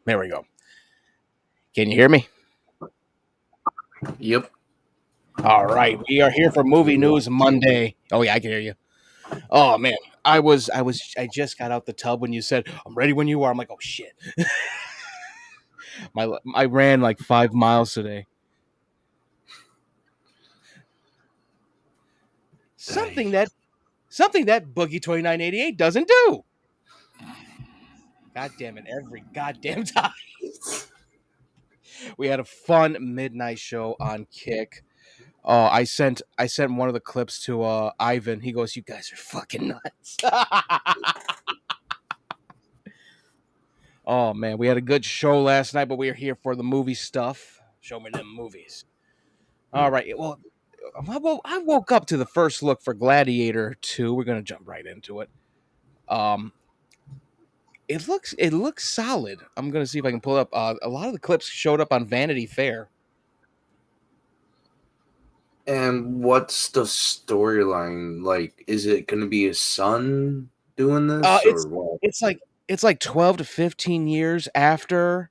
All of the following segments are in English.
There we go. Can you hear me? Yep. All right, we are here for Movie News Monday. Oh yeah, I can hear you. Oh man, I just got out the tub when you said I'm ready when you are. I'm like, oh shit. I ran like 5 miles today. Dang. Something that something that Boogie 2988 doesn't do. God damn it! Every goddamn time we had a fun midnight show on Kick. Oh, I sent one of the clips to Ivan. He goes, "You guys are fucking nuts." Oh man, we had a good show last night, but we are here for the movie stuff. Show me them movies. All right. Well, I woke up to the first look for Gladiator 2. We're gonna jump right into it. Um, it looks solid. I'm gonna see if I can pull up. A lot of the clips showed up on Vanity Fair. And what's the storyline like? Is it going to be his son doing Uh, this or it's what? it's like 12 to 15 years after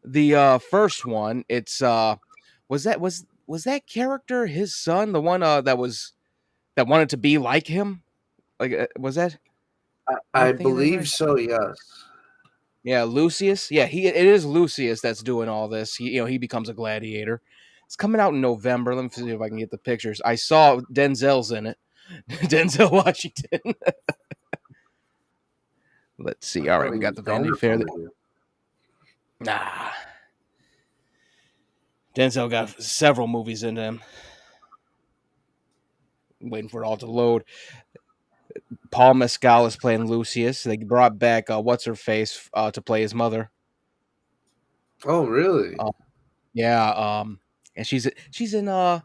the first one. It's was that character his son, the one that wanted to be like him? Like was that? Am I I thinking that believe right? so. Yes. Yeah, Lucius. Yeah, it is Lucius that's doing all this. He becomes a gladiator. It's coming out in November. Let me see if I can get the pictures. I saw Denzel's in it. Denzel Washington. Let's see. All Oh, right, we got he's the Vanity younger Fair. from you. Nah, Denzel got several movies in him. Waiting for it all to load. Paul Mescal is playing Lucius. They brought back what's her face to play his mother. Oh, really? Uh, yeah, and she's in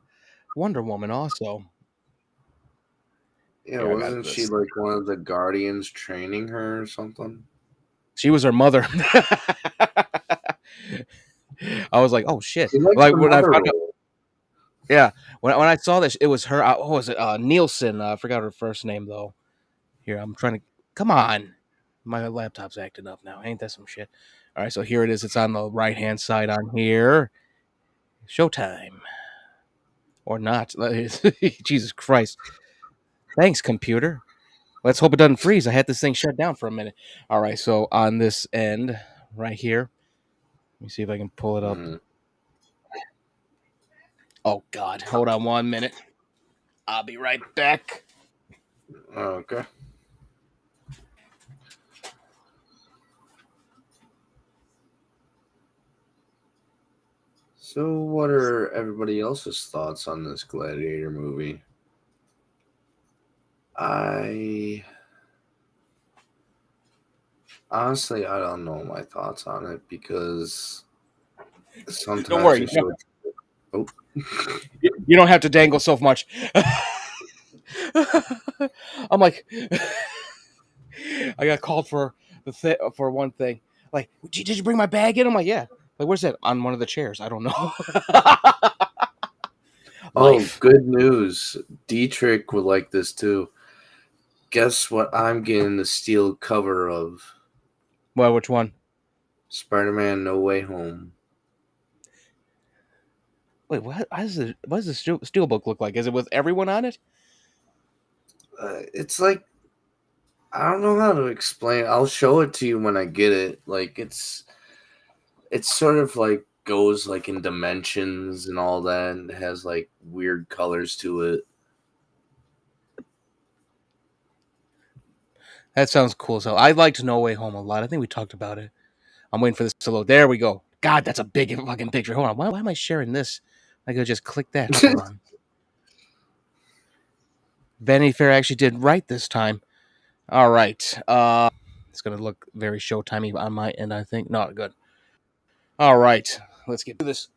Wonder Woman also. Yeah. Here I got Wasn't she this. like one of the guardians training her or something? She was her mother. I was like, oh shit! She likes Like the when I mother found out, role. yeah, when I saw this, it was her. What was it? Nielsen. I forgot her first name though. Here, I'm trying to. Come on, my laptop's acting up now. Ain't that some shit? All right, so here it is. It's on the right hand side on here. Showtime or not? Jesus Christ! Thanks, computer. Let's hope it doesn't freeze. I had this thing shut down for a minute. All right, so on this end, right here. Let me see if I can pull it up. Hmm. Oh God, hold on 1 minute. I'll be right back. Okay. So, what are everybody else's thoughts on this Gladiator movie? I honestly, I don't know my thoughts on it because Don't sometimes worry, they show. Oh, you don't have to dangle so much. I'm like, I got called for for one thing. Like, did you bring my bag in? I'm like, yeah. Like, where's that? On one of the chairs. I don't know. oh, Life. good news. Dietrich would like this too. Guess what I'm getting the steel cover of? Well, which one? Spider-Man No Way Home. Wait, what does the steelbook look like? Is it with everyone on it? It's like I don't know how to explain. I'll show it to you when I get it. Like it's sort of like goes like in dimensions and all that and has like weird colors to it. That sounds cool. So I liked No Way Home a lot. I think we talked about it. I'm waiting for this to load. There we go. God, that's a big fucking picture. Hold on. Why am I sharing this? I could just click that. Hold on. Vanity Fair actually did right this time. All right. It's gonna look very showtimey on my end. I think not good. All right. Let's get to this.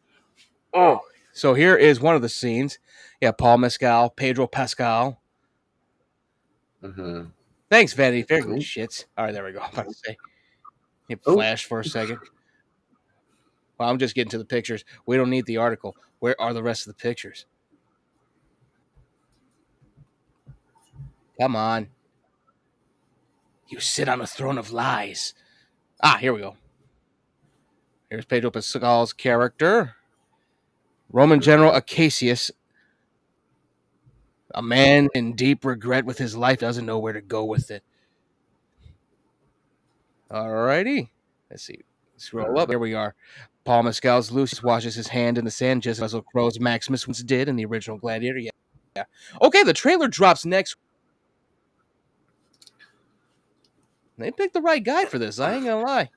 Oh, so here is one of the scenes. Yeah, Paul Mescal, Pedro Pascal. Mm-hmm. Thanks, Vanity Fair. Good Oh, shits. All right, there we go. I'm about to say it oh, flashed for a second. Well, I'm just getting to the pictures. We don't need the article. Where are the rest of the pictures? Come on. You sit on a throne of lies. Ah, here we go. Here's Pedro Pascal's character, Roman General Acacius, a man in deep regret with his life, doesn't know where to go with it. Alrighty. Let's see. Scroll up. Here we are. Paul Mescal's Lucius washes his hand in the sand just as Russell Crowe's Maximus once did in the original Gladiator. Yeah. Okay, the trailer drops next. They picked the right guy for this. I ain't gonna lie.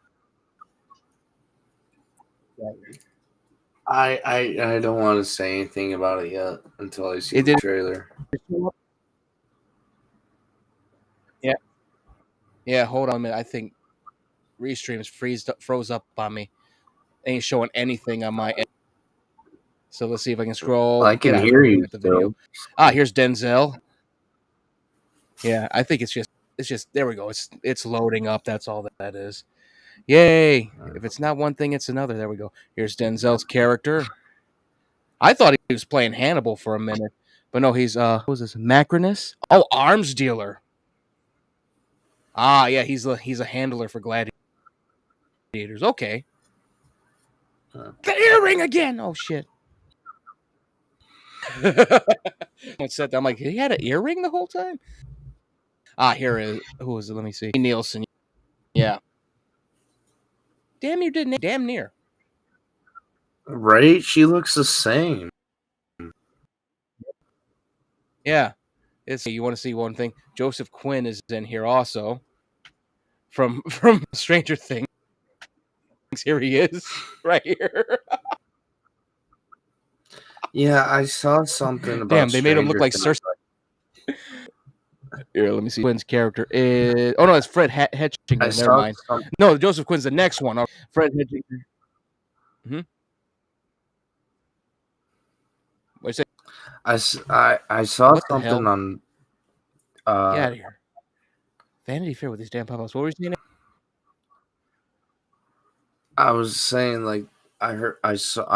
I don't want to say anything about it yet until I see It the did. trailer. Yeah. Yeah. Hold on a minute. I think Restreams froze up on me. Ain't showing anything on my end. So let's see if I can scroll. I Get can out of hear here looking you at the video. still. Here's Denzel. Yeah, I think it's just there we go. It's loading up. That's all that is. Yay! If it's not one thing, it's another. There we go. Here's Denzel's character. I thought he was playing Hannibal for a minute, but no, he's what was this? Macrinus? Oh, arms dealer. Yeah, he's a handler for gladiators. Okay. The earring again. Oh shit. I'm like, he had an earring the whole time. Here is who is it? Let me see. Nielsen. Yeah. Damn, you didn't. Damn near. Right? She looks the same. Yeah. You want to see one thing? Joseph Quinn is in here also from Stranger Things. Here he is, right here. Yeah, I saw something about Damn, they made him look Stranger like Things. Cersei. Here, let me see. Quinn's character is. Oh no, it's Fred I Hetchinger. Never saw mind. some, No, Joseph Quinn's the next one. Fred Hetchinger. Mm-hmm. What's it? I saw What the something hell? on Get out of here. Vanity Fair with these damn pop-ups. What were you saying? I was saying like I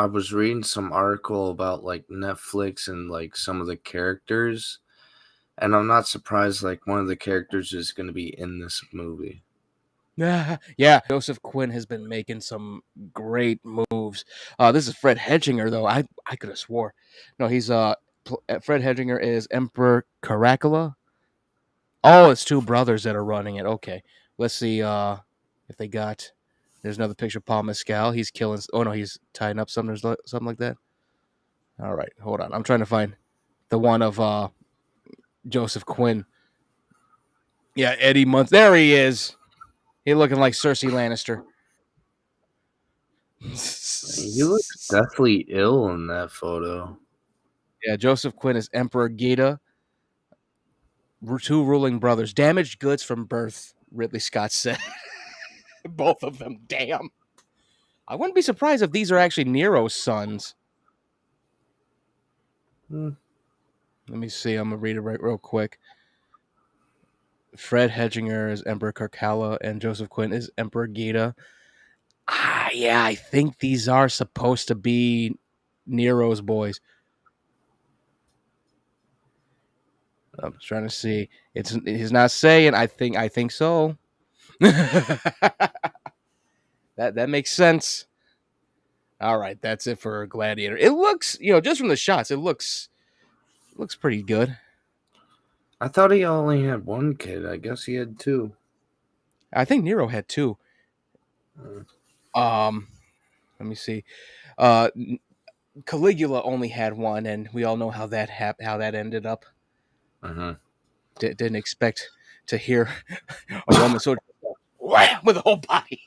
was reading some article about like Netflix and like some of the characters, and I'm not surprised like one of the characters is going to be in this movie. Yeah, Joseph Quinn has been making some great moves. This is Fred Hetchinger though. I could have swore. No, he's Fred Hetchinger is Emperor Caracalla. Oh, it's two brothers that are running it. Okay, let's see if they got. There's another picture of Paul Mescal. He's killing. Oh no, he's tying up something like that. All right, hold on. I'm trying to find the one of Joseph Quinn. Yeah, Eddie Mundt. There he is. He looking like Cersei Lannister. He looks deathly ill in that photo. Yeah, Joseph Quinn is Emperor Gita. Two ruling brothers. Damaged goods from birth, Ridley Scott said. Both of them. Damn. I wouldn't be surprised if these are actually Nero's sons. Let me see. I'm going to read it real quick. Fred Hetchinger is Emperor Caracalla, and Joseph Quinn is Emperor Gita. Yeah, I think these are supposed to be Nero's boys. I'm trying to see. He's not saying. I think so. that makes sense. All right, that's it for Gladiator. It looks, just from the shots, it looks pretty good. I thought he only had one kid. I guess he had two. I think Nero had two. Let me see. Caligula only had one, and we all know how that how that ended up. Didn't expect to hear a Roman soldier with a whole body.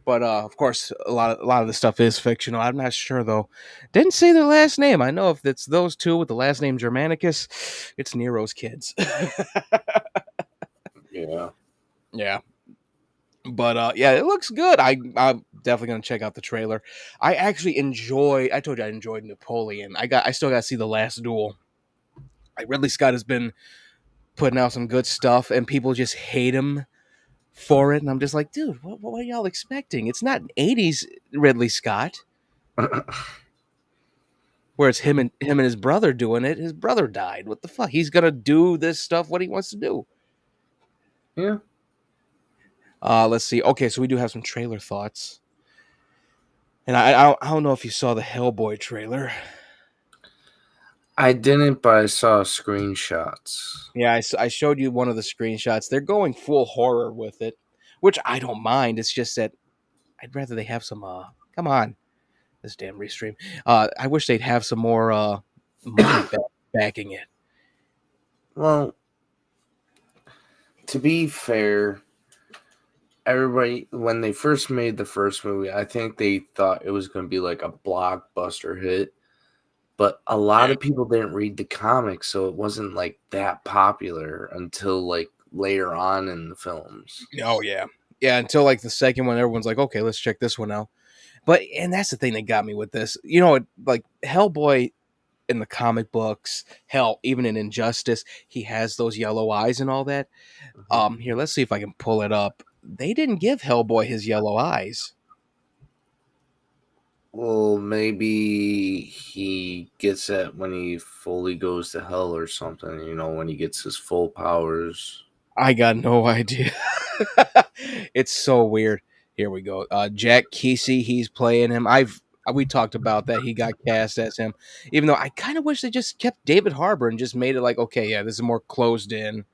But of course, a lot of the stuff is fictional. I'm not sure though. Didn't say their last name. I know if it's those two with the last name Germanicus, it's Nero's kids. Yeah. Yeah. But yeah, it looks good. I'm definitely gonna check out the trailer. I actually enjoy. I told you I enjoyed Napoleon. I still got to see The Last Duel. Ridley Scott has been putting out some good stuff, and people just hate him for it. And I'm just like, dude, what are y'all expecting? It's not an '80s Ridley Scott where it's him and his brother doing it. His brother died. What the fuck? He's gonna do this stuff. What he wants to do. Yeah. Let's see. Okay, so we do have some trailer thoughts, and I don't know if you saw the Hellboy trailer. I didn't, but I saw screenshots. Yeah, I showed you one of the screenshots. They're going full horror with it, which I don't mind. It's just that I'd rather they have some. Come on, this damn restream. I wish they'd have some more money backing it. Well, to be fair, everybody when they first made the first movie, I think they thought it was going to be like a blockbuster hit, but a lot of people didn't read the comics, so it wasn't like that popular until like later on in the films. Oh yeah, yeah. Until like the second one, everyone's like, okay, let's check this one out. But and that's the thing that got me with this. Like Hellboy in the comic books, hell, even in Injustice, he has those yellow eyes and all that. Mhm. Here, let's see if I can pull it up. They didn't give Hellboy his yellow eyes. Well, maybe he gets it when he fully goes to hell or something, when he gets his full powers. I got no idea. It's so weird. Here we go. Jack Kesey, he's playing him. We talked about that. He got cast as him. Even though I kind of wish they just kept David Harbour and just made it like, okay, yeah, this is more closed in.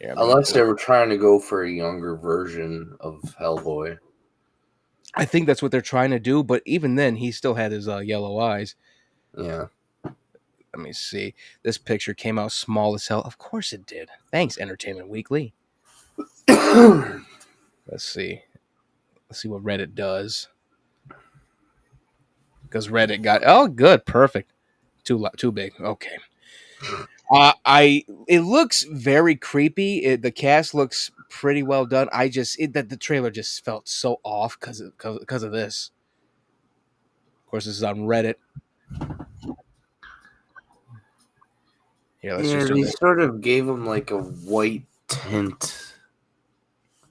Yeah, let me Unless pull they it. were trying to go for a younger version of Hellboy. I think that's what they're trying to do, but even then, he still had his yellow eyes. Yeah. Let me see. This picture came out small as hell. Of course it did. Thanks, Entertainment Weekly. Let's see. Let's see what Reddit does. Because Reddit got good, perfect. Too big. Okay. I it looks very creepy. The cast looks pretty well done. That the trailer just felt so off because of this. Of course, this is on Reddit. Here, let's Yeah, just do they this. sort of gave him like a white tint.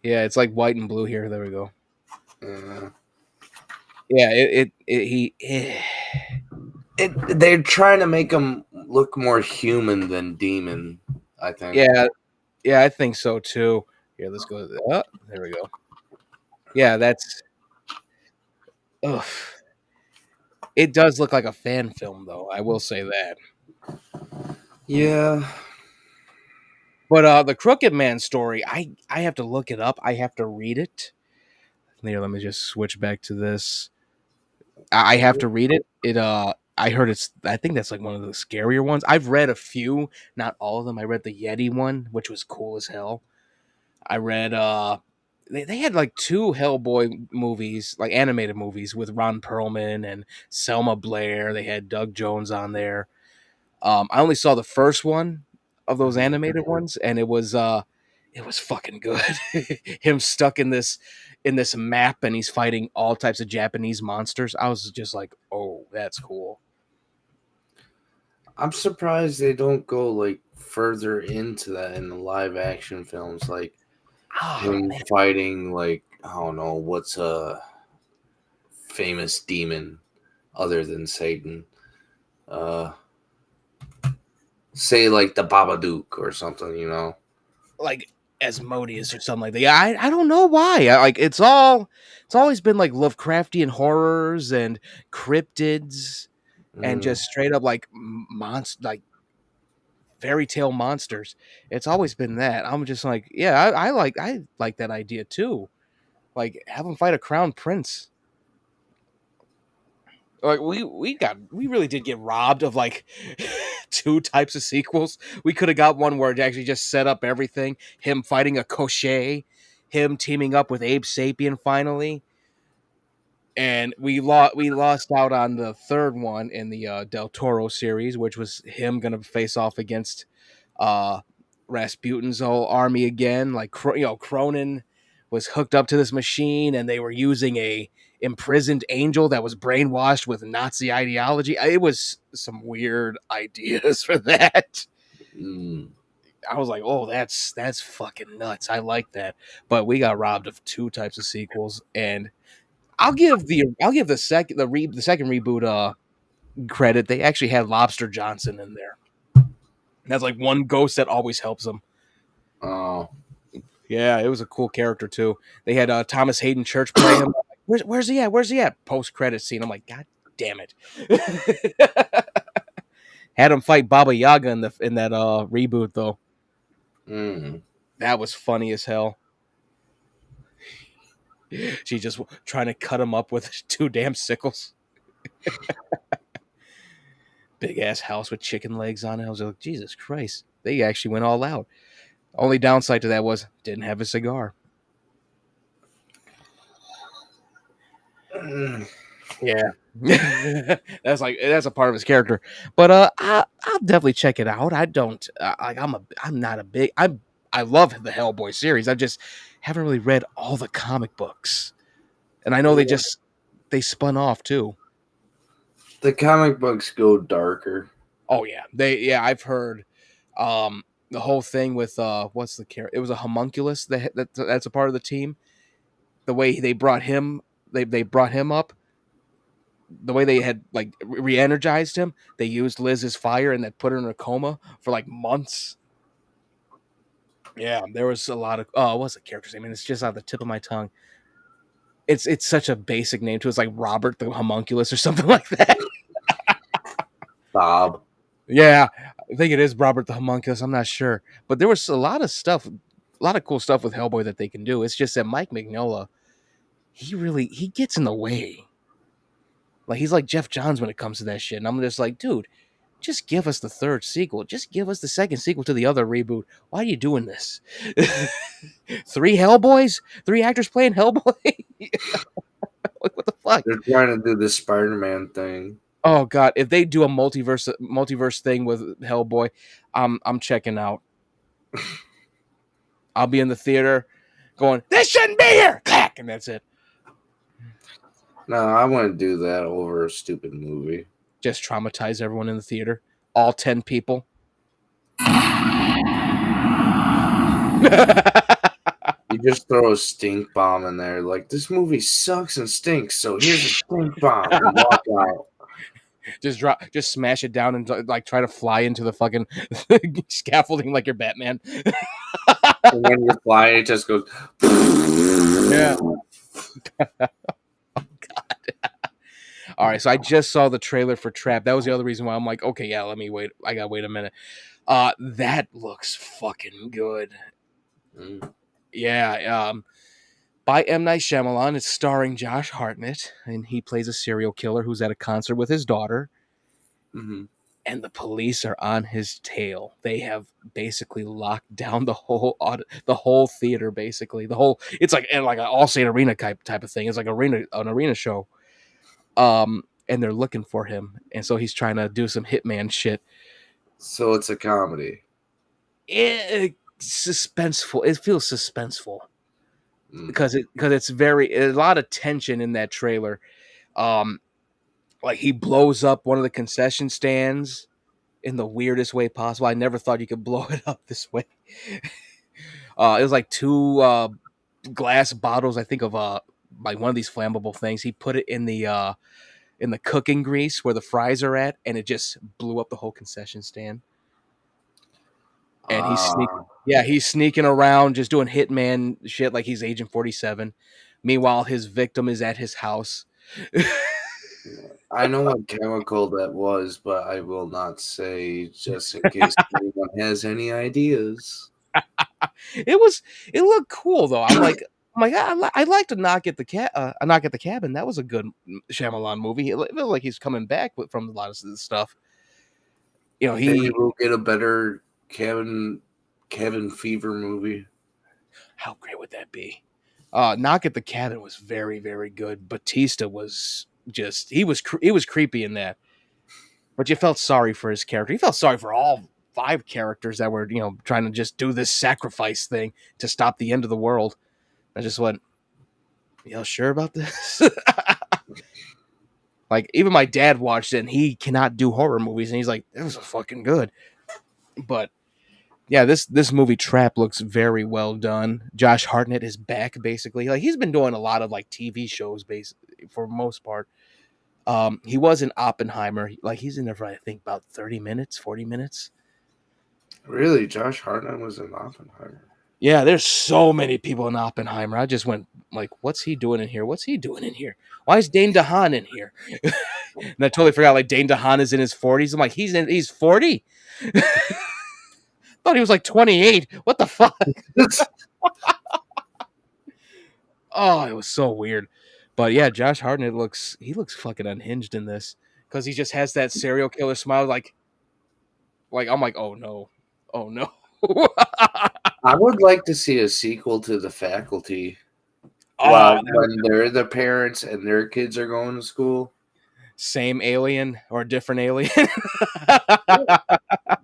Yeah, it's like white and blue here. There we go. Yeah. Yeah, he. They're trying to make him look more human than demon, I think. Yeah, yeah, I think so too. Here, let's go. There we go. Yeah, that's. Ugh. It does look like a fan film, though. I will say that. Yeah. But the Crooked Man story, I have to look it up. I have to read it. Here, let me just switch back to this. I have to read it. I heard it's. I think that's like one of the scarier ones. I've read a few, not all of them. I read the Yeti one, which was cool as hell. I read. They had like two Hellboy movies, like animated movies, with Ron Perlman and Selma Blair. They had Doug Jones on there. I only saw the first one of those animated ones, and it was fucking good. Him stuck in this map, and he's fighting all types of Japanese monsters. I was just like, oh, that's cool. I'm surprised they don't go like further into that in the live action films, like Oh him man, fighting like I don't know what's a famous demon other than Satan. Uh say like the Babadook or something. like Asmodeus or something like that. Yeah, I don't know why. It's always been like Lovecraftian horrors and cryptids and Mm. just straight up like monster like fairy tale monsters. It's always been that. I'm just like, yeah, I like that idea too. Like have him fight a crown prince. Like we really did get robbed of like two types of sequels. We could have got one where it actually just set up everything. Him fighting a Koshei, him teaming up with Abe Sapien finally, and we lost out on the third one in the Del Toro series, which was him gonna face off against uh, Rasputin's whole army again. Like Cronin was hooked up to this machine, and they were using a imprisoned angel that was brainwashed with Nazi ideology. It was some weird ideas for that. Mm. I was like, "Oh, that's fucking nuts." I like that, but we got robbed of two types of sequels, and I'll give the second reboot credit. They actually had Lobster Johnson in there. That's like one ghost that always helps them. Oh. Yeah, it was a cool character too. They had Thomas Hayden Church play him. Where's he at? Where's he at? Post credit scene. I'm like, God damn it! Had him fight Baba Yaga in that reboot though. Mm. That was funny as hell. She just trying to cut him up with two damn sickles. Big ass house with chicken legs on it. I was like, Jesus Christ! They actually went all out. Only downside to that was didn't have a cigar. Mm. Yeah. That's a part of his character, but I'll definitely check it out. I don't like I'm not a big I love the Hellboy series. I just haven't really read all the comic books, and I know Yeah. they spun off too. The comic books go darker. Oh yeah, I've heard the whole thing with what's the character? It was a homunculus that's a part of the team. The way they brought him they brought him up, the way they had like re-energized him, they used Liz's fire and then put her in a coma for like months. Yeah, there was a lot of what's the character's name? I mean, it's just on the tip of my tongue. It's such a basic name too. It's like Robert the Homunculus or something like that. Bob. Yeah, I think it is Robert the Homunculus. I'm not sure, but there was a lot of stuff, a lot of cool stuff with Hellboy that they can do. It's just that Mike Mignola, he gets in the way. Like he's like Jeff Johns when it comes to that shit, and I'm just like, dude, just give us the third sequel. Just give us the second sequel to the other reboot. Why are you doing this? Three Hellboys? Three actors playing Hellboy? Like, what the fuck? They're trying to do the Spider-Man thing. Oh god, if they do a multiverse thing with Hellboy, I'm checking out. I'll be in the theater going, this shouldn't be here! Clack! And that's it. No, I wouldn't do that over a stupid movie. Just traumatize everyone in the theater. All 10 people. You just throw a stink bomb in there, like this movie sucks and stinks, so here's a stink bomb and walk out. Just smash it down and like try to fly into the fucking scaffolding like you're Batman. And when you're flying, it just goes. Yeah. All right, so I just saw the trailer for Trap. That was the other reason why I'm like, okay, yeah, let me wait. I gotta wait a minute. That looks fucking good. Mm. Yeah, by M. Night Shyamalan. It's starring Josh Hartnett, and he plays a serial killer who's at a concert with his daughter. Mm-hmm. And the police are on his tail. They have basically locked down the whole theater. Basically, the whole it's like an Allstate Arena type of thing. It's like an arena show. And they're looking for him, and so he's trying to do some hitman shit. So it's a comedy. Suspenseful. It feels suspenseful Mm. because it's a lot of tension in that trailer. Like he blows up one of the concession stands in the weirdest way possible. I never thought you could blow it up this way. It was like two glass bottles, I think, of like one of these flammable things. He put it in the cooking grease where the fries are at, and it just blew up the whole concession stand. And he's sneaking around, just doing hitman shit like he's Agent 47. Meanwhile, his victim is at his house. I know what chemical that was, but I will not say just in case anyone has any ideas. It looked cool though. I'd like to knock at the cabin. That was a good Shyamalan movie. It feels like he's coming back from a lot of this stuff. You know, Maybe we'll get a better cabin fever movie. how great would that be? Knock at the Cabin was very, very good. Batista was just he was creepy in that, but you felt sorry for his character. You felt sorry for all five characters that were trying to just do this sacrifice thing to stop the end of the world. I just went, y'all sure about this? Like even my dad watched it and he cannot do horror movies and he's like, that was fucking good. But yeah, this movie Trap looks very well done. Josh Hartnett is back basically. Like he's been doing a lot of like TV shows for most part. He was in Oppenheimer. Like he's in there for I think about 30 minutes, 40 minutes. Really, Josh Hartnett was in Oppenheimer. Yeah, there's so many people in Oppenheimer. I just went like, "What's he doing in here? What's he doing in here? Why is Dane DeHaan in here?" And I totally forgot. Like Dane DeHaan is in his 40s. I'm like, he's 40. Thought he was like 28. What the fuck? Oh, it was so weird. But yeah, Josh Hartnett looks fucking unhinged in this because he just has that serial killer smile. Like I'm like, oh no, oh no. I would like to see a sequel to The Faculty. Oh, that would When they're the parents and their kids are going to school. same alien or different alien.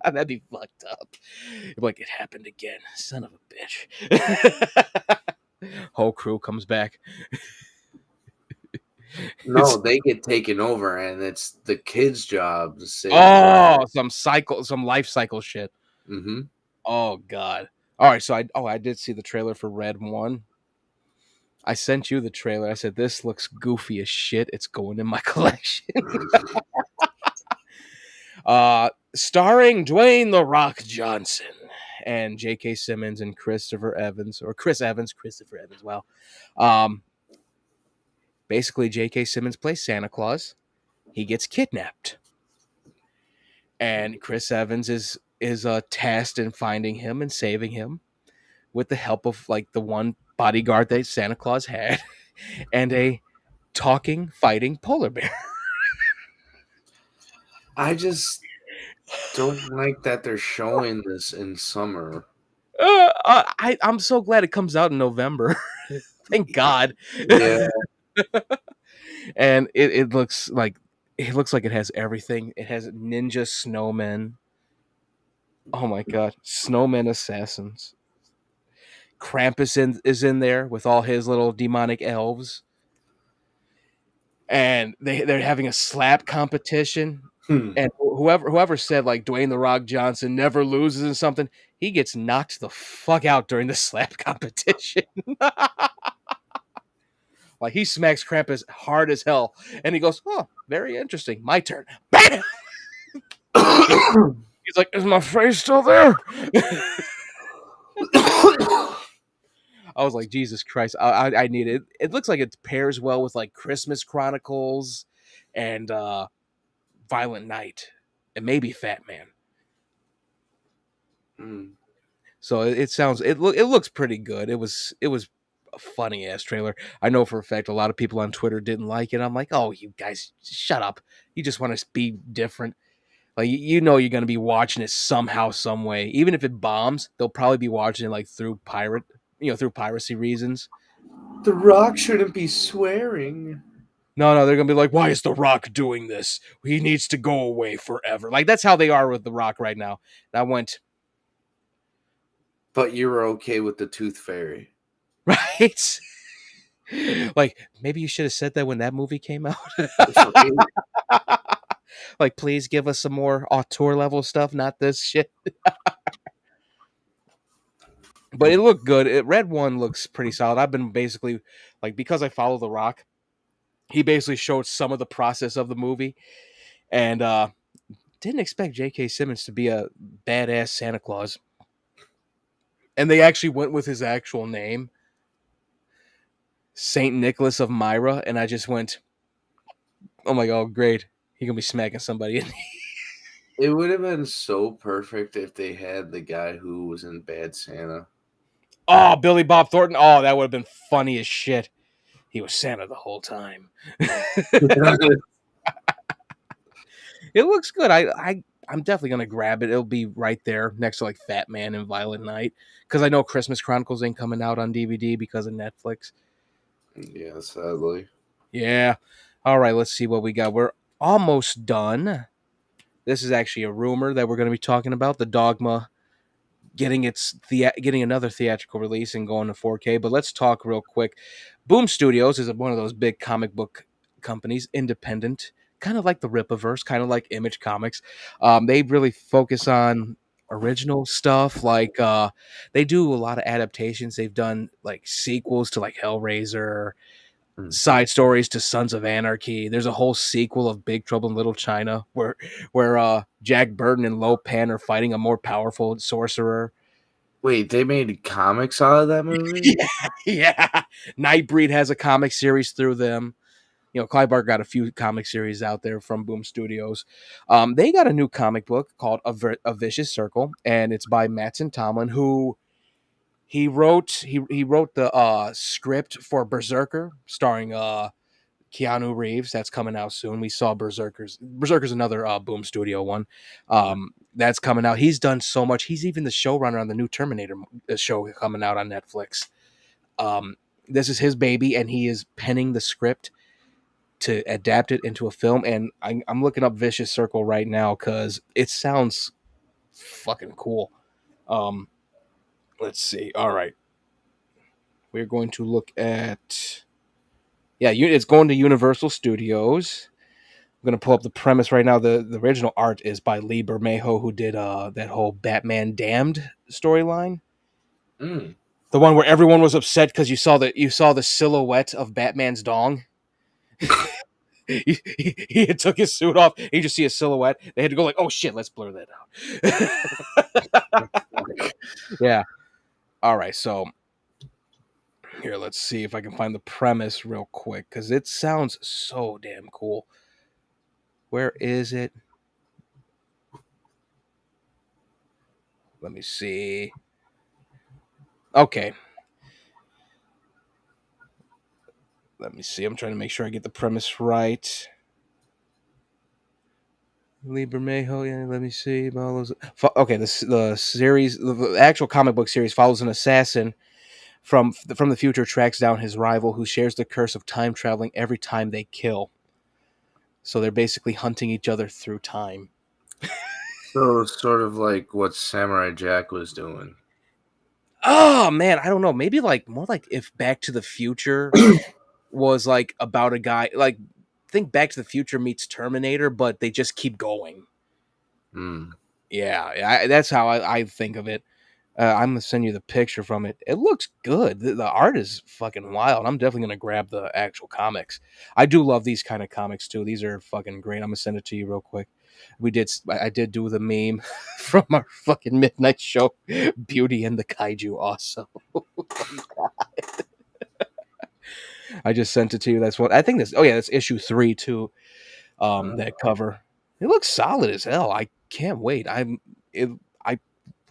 That'd be fucked up. Like it happened again, son of a bitch. Whole crew comes back. No, It's they get taken over, and it's the kids' job to save the oh, parents. some life cycle shit. Hmm. Oh god. All right, so I did see the trailer for Red One. I sent you the trailer. I said this looks goofy as shit. It's going in my collection. Starring Dwayne the Rock Johnson and J.K. Simmons and Christopher Evans or Christopher Evans. Wow. Um, basically, J.K. Simmons plays Santa Claus. He gets kidnapped, and Chris Evans is tasked in finding him and saving him with the help of like the one bodyguard that Santa Claus had and a talking, fighting polar bear. I just don't like that they're showing this in summer. I'm so glad it comes out in November. Thank God. Yeah, And it looks like it has everything. It has ninja snowmen. Oh my god, snowmen assassins. Krampus is in there with all his little demonic elves, and they're having a slap competition. hmm. And whoever said like Dwayne the Rock Johnson never loses in something, he gets knocked the fuck out during the slap competition. Like he smacks Krampus hard as hell, and he goes, "Oh, very interesting. My turn." Bam! He's like, "Is my face still there?" I was like, Jesus Christ, I need it. It looks like it pairs well with like Christmas Chronicles and Violent Night and maybe Fat Man. Hmm. So it looks pretty good. It was a funny ass trailer. I know for a fact a lot of people on Twitter didn't like it. I'm like, oh, you guys, shut up. You just want to be different. Like you know you're gonna be watching it somehow, some way. Even if it bombs, they'll probably be watching it like through piracy reasons. The Rock shouldn't be swearing. No, they're gonna be like, why is The Rock doing this? He needs to go away forever. Like that's how they are with The Rock right now. And I went, But you were okay with the Tooth Fairy. right? Like maybe you should have said that when that movie came out. Right? Like, please give us some more auteur level stuff, not this shit. But it looked good. Red One looks pretty solid. I've been basically like because I follow The Rock, he basically showed some of the process of the movie, and didn't expect J.K. Simmons to be a badass Santa Claus. And they actually went with his actual name, Saint Nicholas of Myra, and I just went, "Oh my god, great! He gonna be smacking somebody." It would have been so perfect if they had the guy who was in Bad Santa. Oh, Billy Bob Thornton. Oh, that would have been funny as shit. He was Santa the whole time. It looks good. I'm definitely gonna grab it. It'll be right there next to like Fat Man and Violent Night because I know Christmas Chronicles ain't coming out on DVD because of Netflix. Yeah, sadly. Yeah. All right. Let's see what we got. We're almost done. This is actually a rumor that we're going to be talking about the Dogma getting another theatrical release and going to 4K. But let's talk real quick. Boom Studios is one of those big comic book companies, independent, kind of like the Rippaverse, kind of like Image Comics. They really focus on original stuff. Like they do a lot of adaptations. They've done like sequels to like Hellraiser, Mm. side stories to Sons of Anarchy. There's a whole sequel of Big Trouble in Little China where Jack Burton and Lo Pan are fighting a more powerful sorcerer. Wait, they made comics out of that movie? Yeah, yeah. Nightbreed has a comic series through them. You know, Clive Barker got a few comic series out there from Boom Studios. They got a new comic book called A Vicious Circle, and it's by Mattson Tomlin, who he wrote the script for Berserker, starring Keanu Reeves. That's coming out soon. We saw Berserker's another Boom Studio one. That's coming out. He's done so much. He's even the showrunner on the new Terminator show coming out on Netflix. Um, this is his baby, and he is penning the script to adapt it into a film. And I'm looking up Vicious Circle right now because it sounds fucking cool. Um, let's see. All right, we're going to look at it's going to Universal Studios. I'm gonna pull up the premise right now. The original art is by Lee Bermejo, who did that whole Batman Damned storyline. Mm. The one where everyone was upset because you saw the silhouette of Batman's dong. He took his suit off. You just see a silhouette. They had to go like, "Oh shit, let's blur that out." Yeah. All right. So here, let's see if I can find the premise real quick because it sounds so damn cool. Where is it? Let me see. Okay. Let me see. I'm trying to make sure I get the premise right. Lee Bermejo, yeah, let me see. Okay, the series, the actual comic book series follows an assassin from the future, tracks down his rival who shares the curse of time traveling every time they kill. So they're basically hunting each other through time. So sort of like what Samurai Jack was doing. Oh man, I don't know. Maybe like more like if Back to the Future was like about a guy like think Back to the Future meets Terminator, but they just keep going. Mm. Yeah, that's how I think of it. I'm gonna send you the picture from it. It looks good. The art is fucking wild. I'm definitely gonna grab the actual comics. I do love these kind of comics too. These are fucking great. I'm gonna send it to you real quick. I did do the meme from our fucking midnight show, Beauty and the Kaiju. Also, I just sent it to you. That's what I think. This. Oh yeah, that's issue 3 too. That cover. It looks solid as hell. I can't wait. I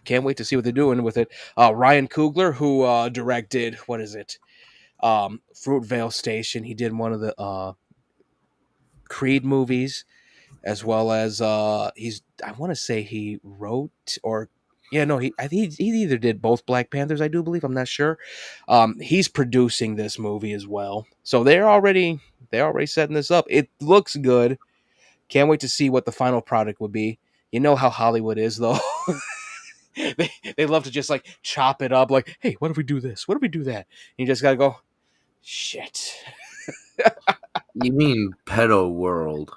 can't wait to see what they're doing with it. Ryan Coogler, who directed what is it? Fruitvale Station. He did one of the Creed movies, as well as he's. I want to say he wrote or yeah, no, I think he either did both Black Panthers. I do believe. I'm not sure. He's producing this movie as well, so they're already setting this up. It looks good. Can't wait to see what the final product would be. You know how Hollywood is, though. They love to just like chop it up like, hey, what if we do this, what if we do that, and you just gotta go shit. You mean Pedo World?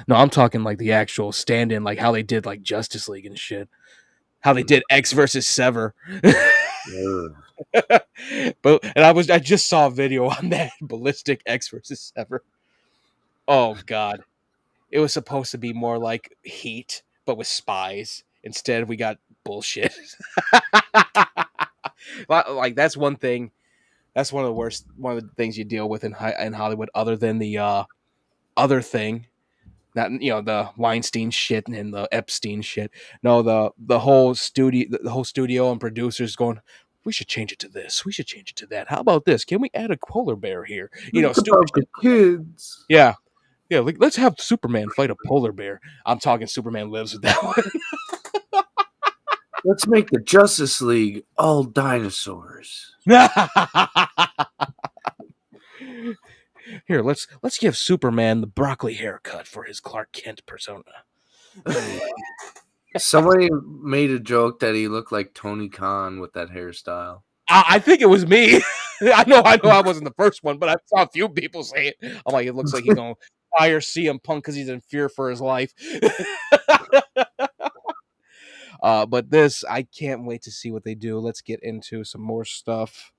No, I'm talking like the actual stand-in, like how they did like Justice League and shit, how they did X versus Sever. Ugh. But and I just saw a video on that Ballistic X versus Sever. Oh god, it was supposed to be more like Heat but with spies. Instead we got bullshit. Like that's one thing. That's one of the worst. One of the things you deal with in Hollywood, other than the other thing, not the Weinstein shit and the Epstein shit. No, the whole studio and producers going. We should change it to this. We should change it to that. How about this? Can we add a polar bear here? Think Stupid about the shit. kids. Yeah, yeah. Let's have Superman fight a polar bear. I'm talking Superman lives with that one. Let's make the Justice League all dinosaurs. Here, let's give Superman the broccoli haircut for his Clark Kent persona. Somebody made a joke that he looked like Tony Khan with that hairstyle. I think it was me. I know I wasn't the first one, but I saw a few people say it. I'm like, it looks like he's gonna fire CM Punk because he's in fear for his life. But this, I can't wait to see what they do. Let's get into some more stuff.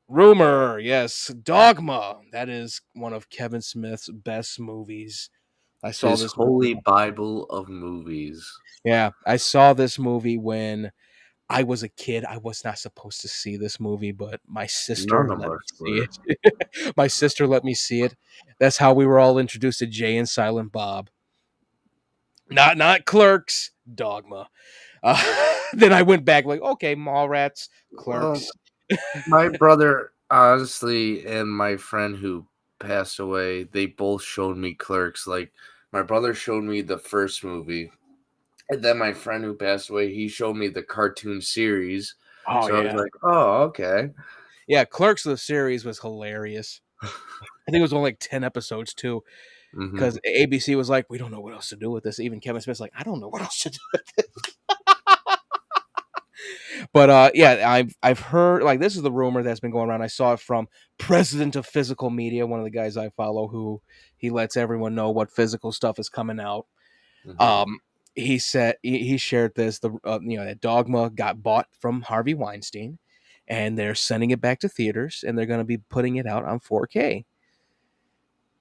Rumor, yes, Dogma. That is one of Kevin Smith's best movies. I saw His this movie. holy Bible of movies. Yeah, I saw this movie when I was a kid. I was not supposed to see this movie, but my sister None of let me us see were. it. My sister let me see it. That's how we were all introduced to Jay and Silent Bob. Not Clerks, Dogma. Then I went back like, okay, Mallrats, Well, Clerks. my brother, honestly, and my friend who passed away, they both showed me Clerks. Like, my brother showed me the first movie, and then my friend who passed away, he showed me the cartoon series. Oh So I was yeah, like, oh, okay. yeah. Clerks the series was hilarious. I think it was only like 10 episodes too, Hmm. because ABC was like, we don't know what else to do with this. Even Kevin Smith's like, I don't know what else to do. But yeah, I've heard like this is the rumor that's been going around. I saw it from President of Physical Media, one of the guys I follow, who he lets everyone know what physical stuff is coming out. Hmm. Um, he said he shared this the that Dogma got bought from Harvey Weinstein, and they're sending it back to theaters, and they're going to be putting it out on 4K.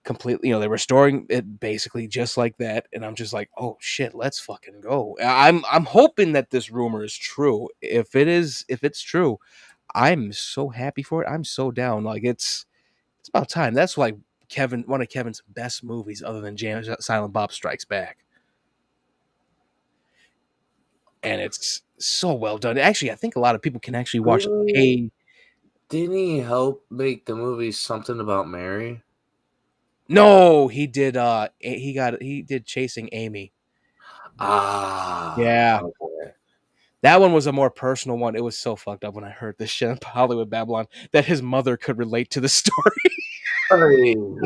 Completely, they're restoring it basically just like that, and I'm just like, oh shit, let's fucking go. I'm hoping that this rumor is true. If it's true, I'm so happy for it. I'm so down. Like it's about time. That's like one of Kevin's best movies, other than Silent Bob Strikes Back, and it's so well done. Actually, I think a lot of people can actually watch it. Didn't Hey, didn't he help make the movie Something About Mary? no, he did. He did Chasing Amy. Ah, Yeah, okay. that one was a more personal one. It was so fucked up when I heard this shit in Hollywood Babylon that his mother could relate to the story. I mean,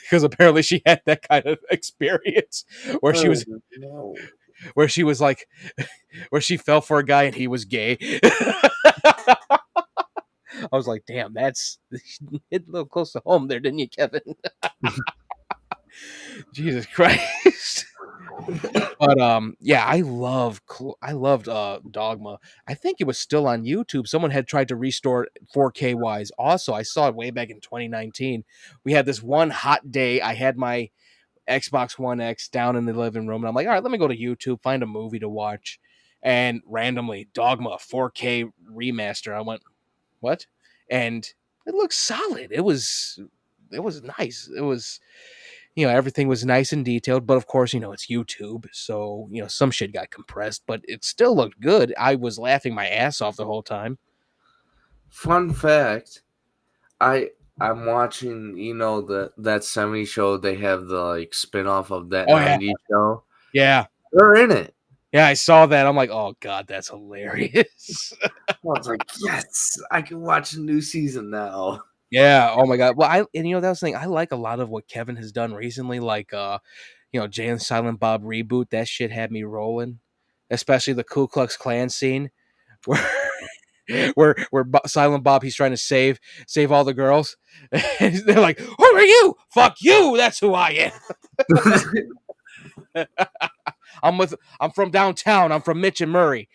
Because apparently she had that kind of experience where she oh was no. where she was like where she fell for a guy and he was gay. I was like, damn, that's hit a little close to home there, didn't you, Kevin? Jesus Christ. But yeah, I loved Dogma. I think it was still on YouTube. Someone had tried to restore it 4K wise. Also, I saw it way back in 2019. We had this one hot day. I had my Xbox One X down in the living room, and I'm like, all right, let me go to YouTube, find a movie to watch. And randomly, Dogma 4K remaster. I went, what? And it looks solid. It was nice. It was everything was nice and detailed, but of course, it's YouTube, so some shit got compressed, but it still looked good. I was laughing my ass off the whole time. Fun fact, I I'm watching, that 70 show, they have the like spin-off of that Oh yeah, 90 show. yeah, They're in it. yeah. I saw that. I'm like, oh god, that's hilarious. I was like, yes, I can watch a new season now. Yeah. Oh my god. Well, that was the thing. I like a lot of what Kevin has done recently, like Jay and Silent Bob reboot. That shit had me rolling, especially the Ku Klux Klan scene where Silent Bob he's trying to save all the girls. And they're like, "Who are you? Fuck you! That's who I am. I'm from downtown. I'm from Mitch and Murray."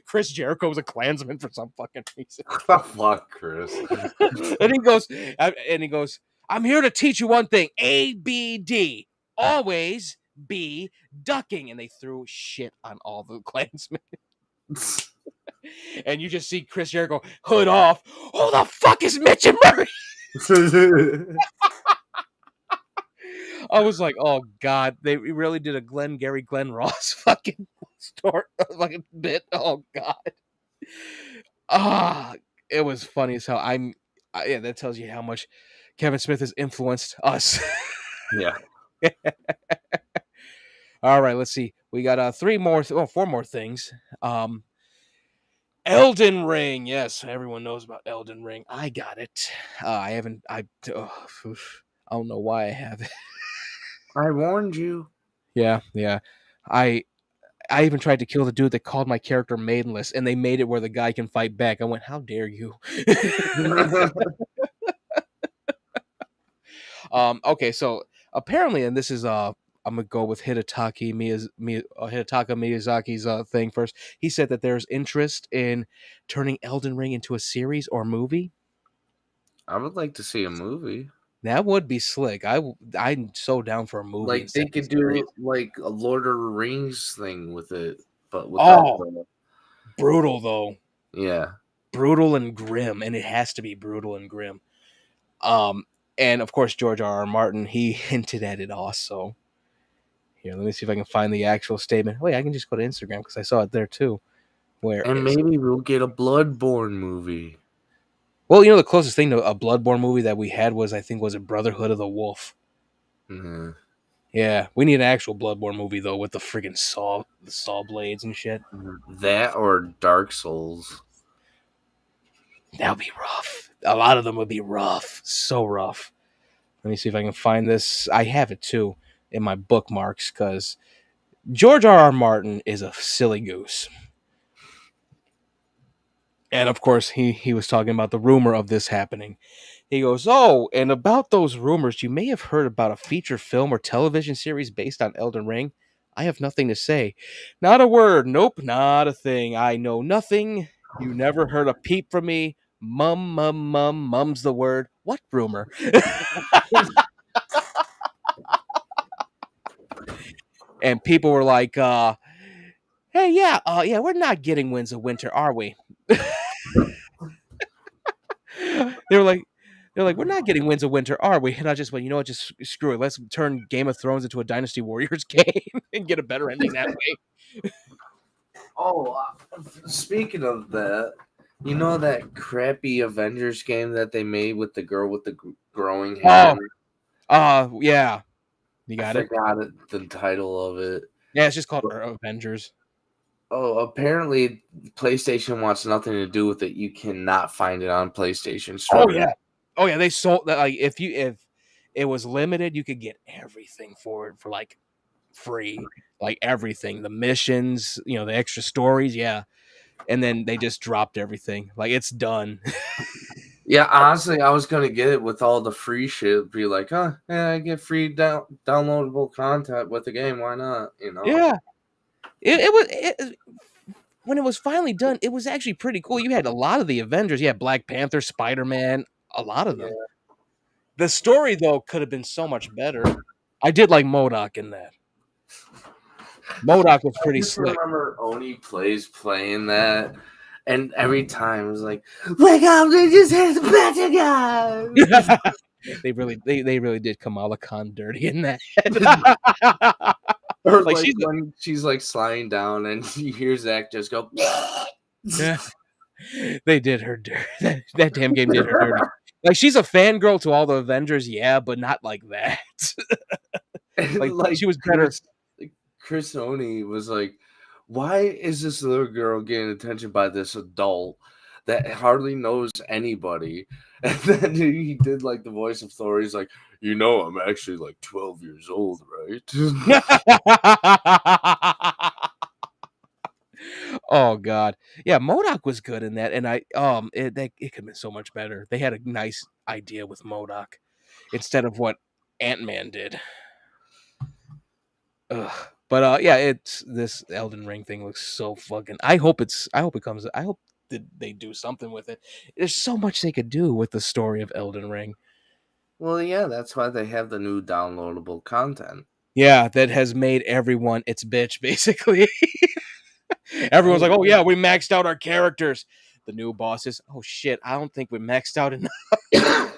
Chris Jericho was a Klansman for some fucking reason. Fuck, Chris. And he goes, "I'm here to teach you one thing: ABD. Always be ducking." And they threw shit on all the Klansmen. And you just see Chris Jericho hood off. Who the fuck is Mitch and Murray? I was like, oh god, they really did a Glenn Ross fucking story, fucking bit. Oh god, ah, it was funny as hell. Yeah, that tells you how much Kevin Smith has influenced us. Yeah. All right, let's see. We got four more things. Elden Ring. Yes, everyone knows about Elden Ring. I got it. I haven't. I don't know why I have it. I warned you. Yeah, yeah. I I even tried to kill the dude that called my character maidenless, and they made it where the guy can fight back. I went, "How dare you?" Okay, so apparently, and this is I'm gonna go with Hidetaka Miyazaki's thing first. He said that there's interest in turning Elden Ring into a series or movie. I would like to see a movie. That would be slick. I'm so down for a movie Like they instead of a could series. do like a Lord of the Rings thing with it, but without Oh, the brutal though. yeah. Brutal and grim, and it has to be brutal and grim. Um, and of course George R. R. Martin, he hinted at it also. Here, let me see if I can find the actual statement. Wait, I can just go to Instagram because I saw it there too. Where And is it? maybe we'll get a Bloodborne movie. Well, the closest thing to a Bloodborne movie that we had was, I think, was a Brotherhood of the Wolf. Mhm. Yeah, we need an actual Bloodborne movie though, with the friggin' saw blades and shit. That or Dark Souls. That would be rough. A lot of them would be rough, so rough. Let me see if I can find this. I have it too in my bookmarks because George R. R. Martin is a silly goose. And of course, he was talking about the rumor of this happening. He goes, "Oh, and about those rumors, you may have heard about a feature film or television series based on Elden Ring. I have nothing to say. Not a word. Nope, not a thing. I know nothing. You never heard a peep from me. Mum's the word. What rumor?" And people were like, "Hey, yeah, yeah, we're not getting Winds of Winter, are we?" they were like, "We're not getting Winds of Winter, are we?" And I just went, "You know what? Just screw it. Let's turn Game of Thrones into a Dynasty Warriors game and get a better ending that way." Oh, speaking of that, you know that crappy Avengers game that they made with the girl with the growing hair? Oh, yeah, you I got it. forgot the title of it. Yeah, it's just called Avengers. Oh, apparently PlayStation wants nothing to do with it. You cannot find it on PlayStation Oh Store. yeah, oh yeah. They sold that. Like, if it was limited, you could get everything for it for like free, like everything, the missions, the extra stories, yeah. And then they just dropped everything. Like, it's done. Yeah, honestly, I was gonna get it with all the free shit. Be like, huh, yeah, I get free downloadable content with the game. Why not? You know? Yeah, it was when it was finally done. It was actually pretty cool. You had a lot of the Avengers. You had Black Panther, Spider Man, a lot of them. Yeah. The story though could have been so much better. I did like Modoc in that. Modoc was I pretty just slick. remember Oni plays playing that, and every time it was like, "Wake up! They just had the better guys." They really did Kamala Khan dirty in that. Or Like, like when she's like sliding down, and you hear Zach just go. yeah, they did her dirty. That damn game did her dirty. Like, she's a fangirl to all the Avengers, yeah, but not like that. And Like, like she was better. Chris Oni was like, "Why is this little girl getting attention by this adult that hardly knows anybody?" And then he did like the voice of Thor. He's like, I'm actually like 12 years old, right? Oh god, yeah, Modoc was good in that, and it could have been so much better. They had a nice idea with Modoc instead of what Ant Man did. Ugh. But yeah, it's this Elden Ring thing looks so fucking. I hope that they do something with it. There's so much they could do with the story of Elden Ring. Well, yeah, that's why they have the new downloadable content. Yeah, that has made everyone its bitch basically. Everyone's like, "Oh Oh, yeah, we maxed out our characters." The new bosses, "Oh shit, I don't think we maxed out enough." yeah.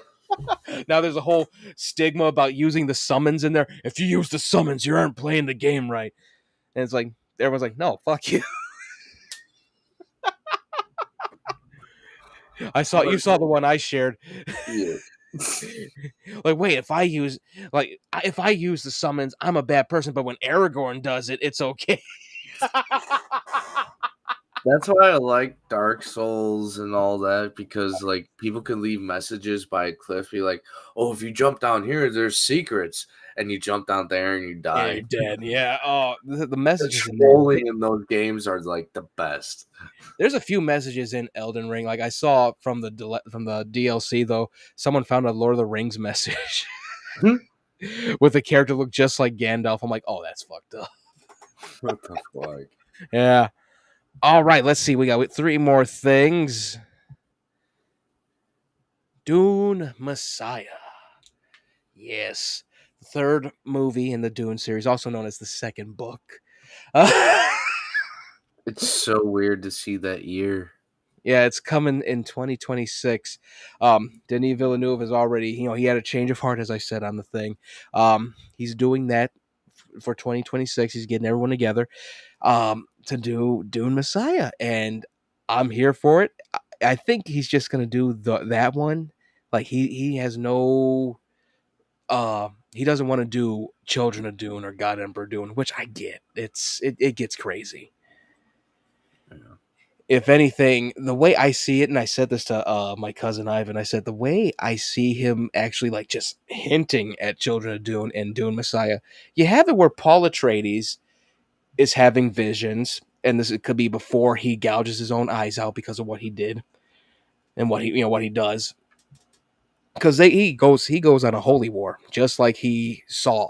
Now there's a whole stigma about using the summons in there. If you use the summons, you aren't playing the game right. And it's like everyone's like, "No, fuck you." You saw the one I shared. Yeah. Like, wait, if I use the summons, I'm a bad person, but when Aragorn does it, it's okay. That's why I like Dark Souls and all that, because like people could leave messages by a cliff, be like, "Oh, if you jump down here, there's secrets," and you jump down there and you Yeah, die. you're dead. Yeah. Oh, the The messages in there. trolling in those games are like the best. There's a few messages in Elden Ring. Like, I saw from the DLC though, someone found a Lord of the Rings message with a character look just like Gandalf. I'm like, oh, that's fucked up. What the fuck? Yeah. All right, let's see. We got three more things. Dune Messiah. Yes. The third movie in the Dune series, also known as the second book. Uh, It's so weird to see that year. yeah, it's coming in 2026. Denis Villeneuve is already, he had a change of heart, as I said on the thing. He's doing that for 2026. He's getting everyone together to do Dune Messiah, and I'm here for it. I think he's just gonna do that one. Like he has no he doesn't want to do Children of Dune or God Emperor Dune, which I get. It gets crazy. Yeah. If anything, the way I see it, and I said this to my cousin Ivan, I said the way I see him actually like just hinting at Children of Dune and Dune Messiah, you have it where Paul Atreides is having visions, and this it could be before he gouges his own eyes out because of what he did and what he does. Because he goes on a holy war just like he saw.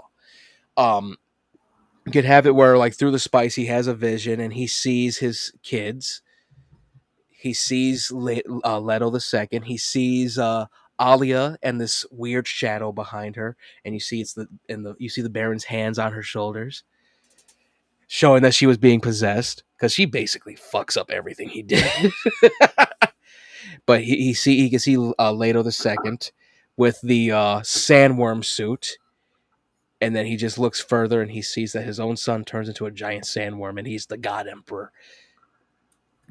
Um, you could have it where like through the spice he has a vision and he sees his kids. He sees Leto the second. He sees Alia and this weird shadow behind her, and you see you see the Baron's hands on her shoulders, showing that she was being possessed because she basically fucks up everything he did. But he can see Leto the second with the sandworm suit, and then he just looks further and he sees that his own son turns into a giant sandworm and he's the God Emperor.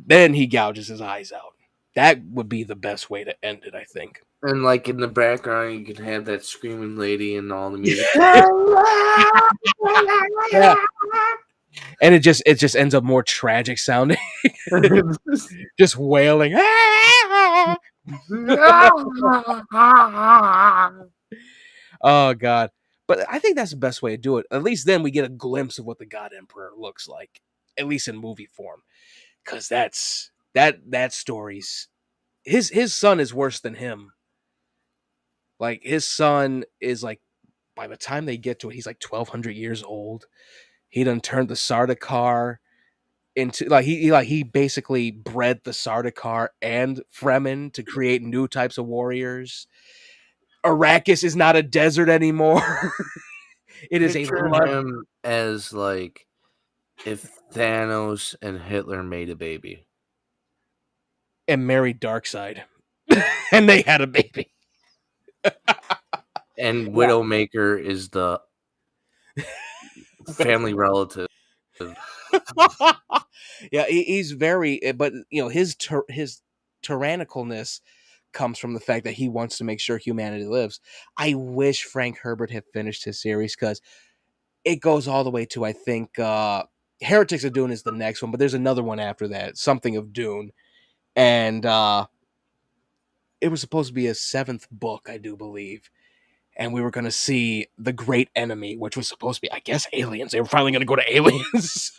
Then he gouges his eyes out. That would be the best way to end it, I think. And like in the background, you can have that screaming lady and all the music. Yeah, and it just ends up more tragic sounding, just wailing. Oh god. But I think that's the best way to do it. At least then we get a glimpse of what the God Emperor looks like, at least in movie form. Cause that story's his son is worse than him. Like his son is like by the time they get to it, he's like 1,200 years old. He done turned the Sardaukar into he basically bred the Sardaukar and Fremen to create new types of warriors. Arrakis is not a desert anymore. It is a Picture him as like if Thanos and Hitler made a baby. and married Darkseid, and they had a baby. And Yeah, Widowmaker is the family relative. yeah, he's very, but his tyrannicalness comes from the fact that he wants to make sure humanity lives. I wish Frank Herbert had finished his series because it goes all the way to I think Heretics of Dune is the next one, but there's another one after that, something of Dune, and it was supposed to be a seventh book, I do believe. And we were going to see the great enemy, which was supposed to be, I guess, aliens. They were finally going to go to aliens.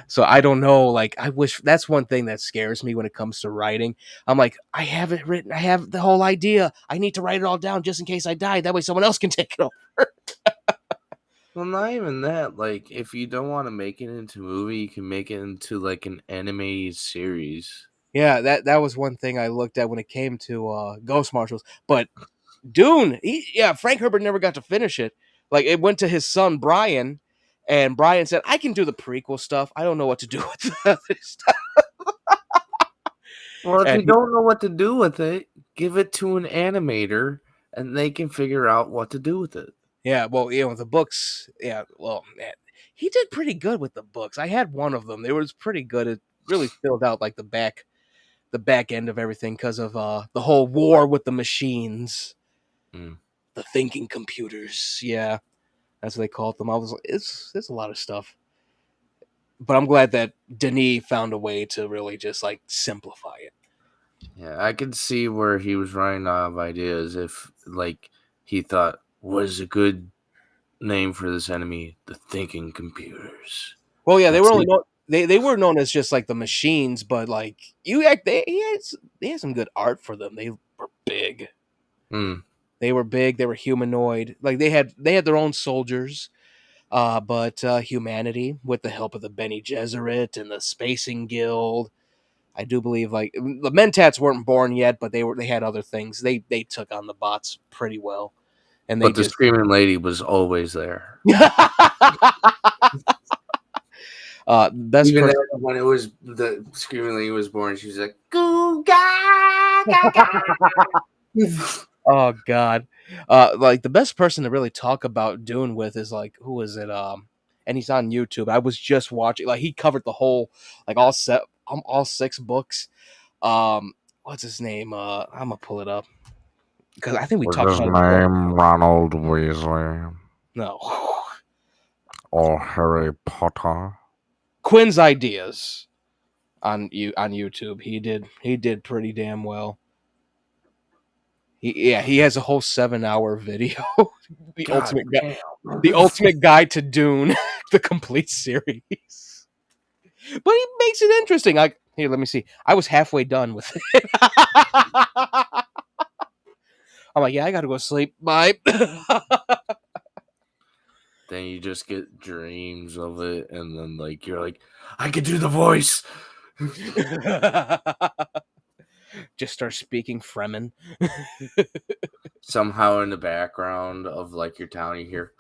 So I don't know. Like, I wish that's one thing that scares me when it comes to writing. I'm like, I have it written. I have the whole idea. I need to write it all down just in case I die. That way someone else can take it over. Well, not even that. Like, if you don't want to make it into a movie, you can make it into like an anime series. Yeah, that was one thing I looked at when it came to Ghost Marshals. But Dune, Frank Herbert never got to finish it. Like, it went to his son, Brian, and Brian said, I can do the prequel stuff. I don't know what to do with the other stuff. Well, if And you don't know what to do with it, give it to an animator, and they can figure out what to do with it. yeah, well, the books, yeah, well, man, he did pretty good with the books. I had one of them. It was pretty good. It really filled out like the back end of everything because of the whole war with the machines, Mm. the thinking computers. Yeah, that's what they called them. I was like, it's a lot of stuff. But I'm glad that Denis found a way to really just like simplify it. Yeah, I could see where he was running out of ideas. If like he thought, what is a good name for this enemy? The thinking computers. Well, yeah, they That's were only it. they were known as just like the machines, but like you act they had some good art for them. They were big. Mm. They were big. They were humanoid. Like they had their own soldiers. But humanity, with the help of the Bene Gesserit and the Spacing Guild, I do believe like the Mentats weren't born yet, but they had other things. They took on the bots pretty well, and they But the just screaming lady was always there. best Even person. when it was the screaming lady was born, she was like, "Goo ga ga ga." Oh God, like the best person to really talk about Dune with is like who is it? And he's on YouTube. I was just watching. Like he covered the whole like all six books. What's his name? I'm gonna pull it up because I think we Was talked his about it before. name Ronald Weasley No, or Harry Potter? Quinn's ideas on YouTube. He did pretty damn well. He has a whole 7 hour video. the God ultimate damn. the ultimate guide to Dune, the complete series. But he makes it interesting. Like here, let me see. I was halfway done with it. I'm like, yeah, I gotta go sleep. Bye. Then you just get dreams of it, and then like you're like, I could do the voice. Just start speaking Fremen. Somehow in the background of like your town, you hear.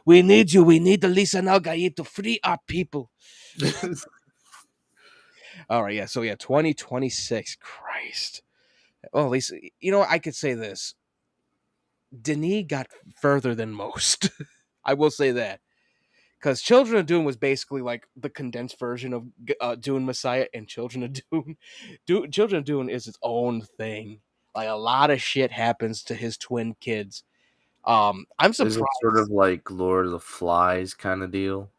We need you. We need the Lisa Nalgai to free our people. All right, yeah. So yeah, 2026. Christ. Well, at least you know I could say this. Denis got further than most. I will say that because Children of Dune was basically like the condensed version of Dune Messiah, and Children of Dune is its own thing. Like a lot of shit happens to his twin kids. I'm Is it sort surprised. of like Lord of the Flies kind of deal?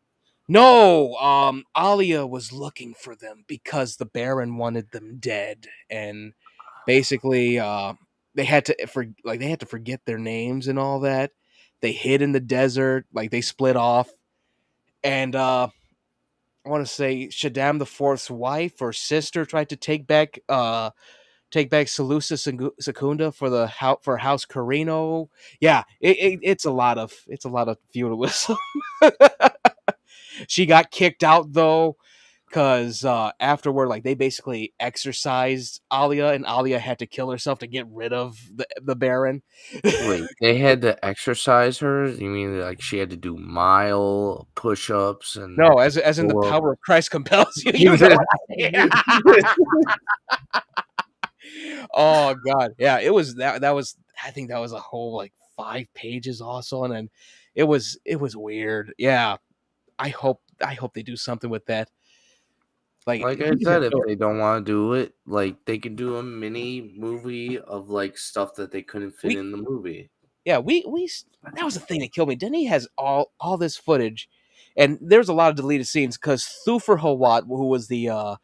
No, Alia was looking for them because the Baron wanted them dead, and basically, they had to forget their names and all that. They hid in the desert, like they split off, and I want to say Shaddam the Fourth's wife or sister tried to take back Seleucus Secunda for the for House Carino. Yeah, it's a lot of feudalism. She got kicked out though because afterward, like they basically exorcised Alia, and Alia had to kill herself to get rid of the Baron. Wait, they had to exercise her? You mean like she had to do mile push-ups and No, as in the pull-ups? power of Christ compels you. You know. Oh God, yeah, it was that. That was I think that was a whole like 5 pages also, and then it was weird. Yeah, I hope they do something with that. Like Like I we can said, just if do it. they don't want to do it, like they could do a mini movie of like stuff that they couldn't fit We in the movie. yeah we that was the thing that killed me. Then he has all this footage, and there's a lot of deleted scenes because Thufir Hawat, who was the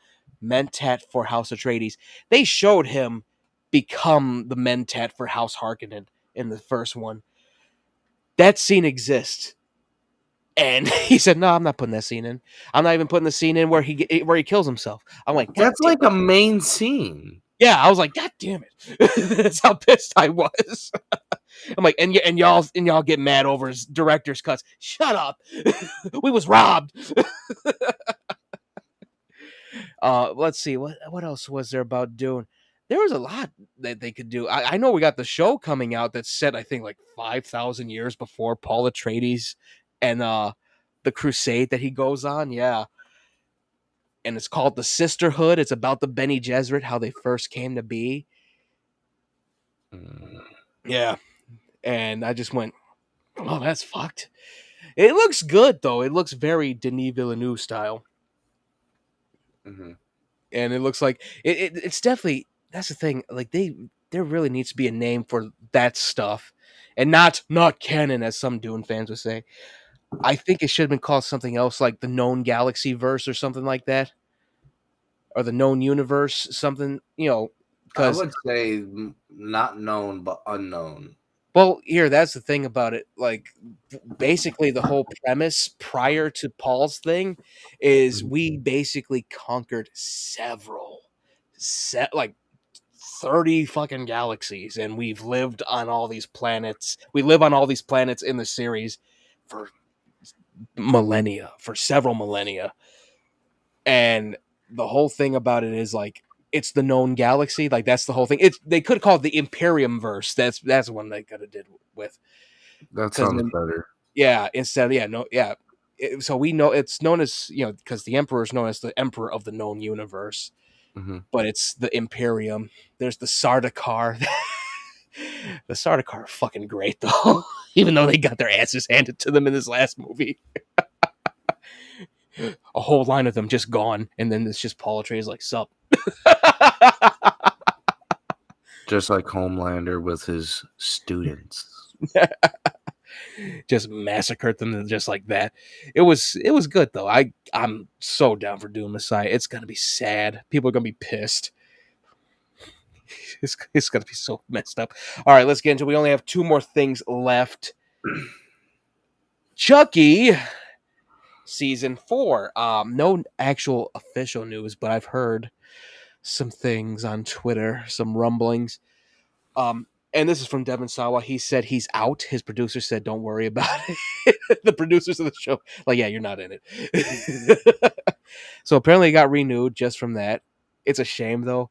Mentat for House Atreides, they showed him become the Mentat for House Harkonnen in the first one. That scene exists. And he said, "No, I'm not putting that scene in. I'm not even putting the scene in where he kills himself." I'm like, "God That's damn!" like a main scene. Yeah, I was like, "God damn it!" That's how pissed I was. I'm like, and y'all get mad over his director's cuts. Shut up. We was robbed. Let's see what else was there about Dune. There was a lot that they could do. I know we got the show coming out that's set, I think, like 5,000 years before Paul Atreides and the crusade that he goes on. Yeah, and it's called the Sisterhood. It's about the Bene Gesserit, how they first came to be. Mm-hmm. Yeah, and I just went, "Oh, that's fucked." It looks good though. It looks very Denis Villeneuve style, and it looks like it's definitely that's the thing. Like there really needs to be a name for that stuff, and not canon as some Dune fans would say. I think it should have been called something else, like the Known Galaxy Verse or something like that, or the Known Universe, something I because would say not known but unknown. well, here that's the thing about it. Like, basically, the whole premise prior to Paul's thing is we basically conquered like 30 fucking galaxies, and we've lived on all these planets. We live on all these planets in the series for millennia, for several millennia. And the whole thing about it is like it's the known galaxy. Like that's the whole thing. They could call it the Imperium verse. That's one they could have did with That because sounds then better. yeah, instead yeah no yeah. So we know it's known as because the Emperor is known as the Emperor of the known universe, Hmm. but it's the Imperium. There's the Sardaukar. The Sardaukar are fucking great though, even though they got their asses handed to them in this last movie. A whole line of them just gone, and then it's just Paul Atreides like sup. Just like Homelander with his students. Just massacred them just like that. It was good though. I'm so down for Dune Messiah. It's gonna be sad. People are gonna be pissed. It's gonna be so messed up. All right, let's get into it. We only have 2 more things left. Chucky season 4. No actual official news, but I've heard some things on Twitter, some rumblings. And this is from Devin Sawa. He said he's out. His producer said, "Don't worry about it." The producers of the show, like, yeah, you're not in it. So apparently, it got renewed just from that. It's a shame though.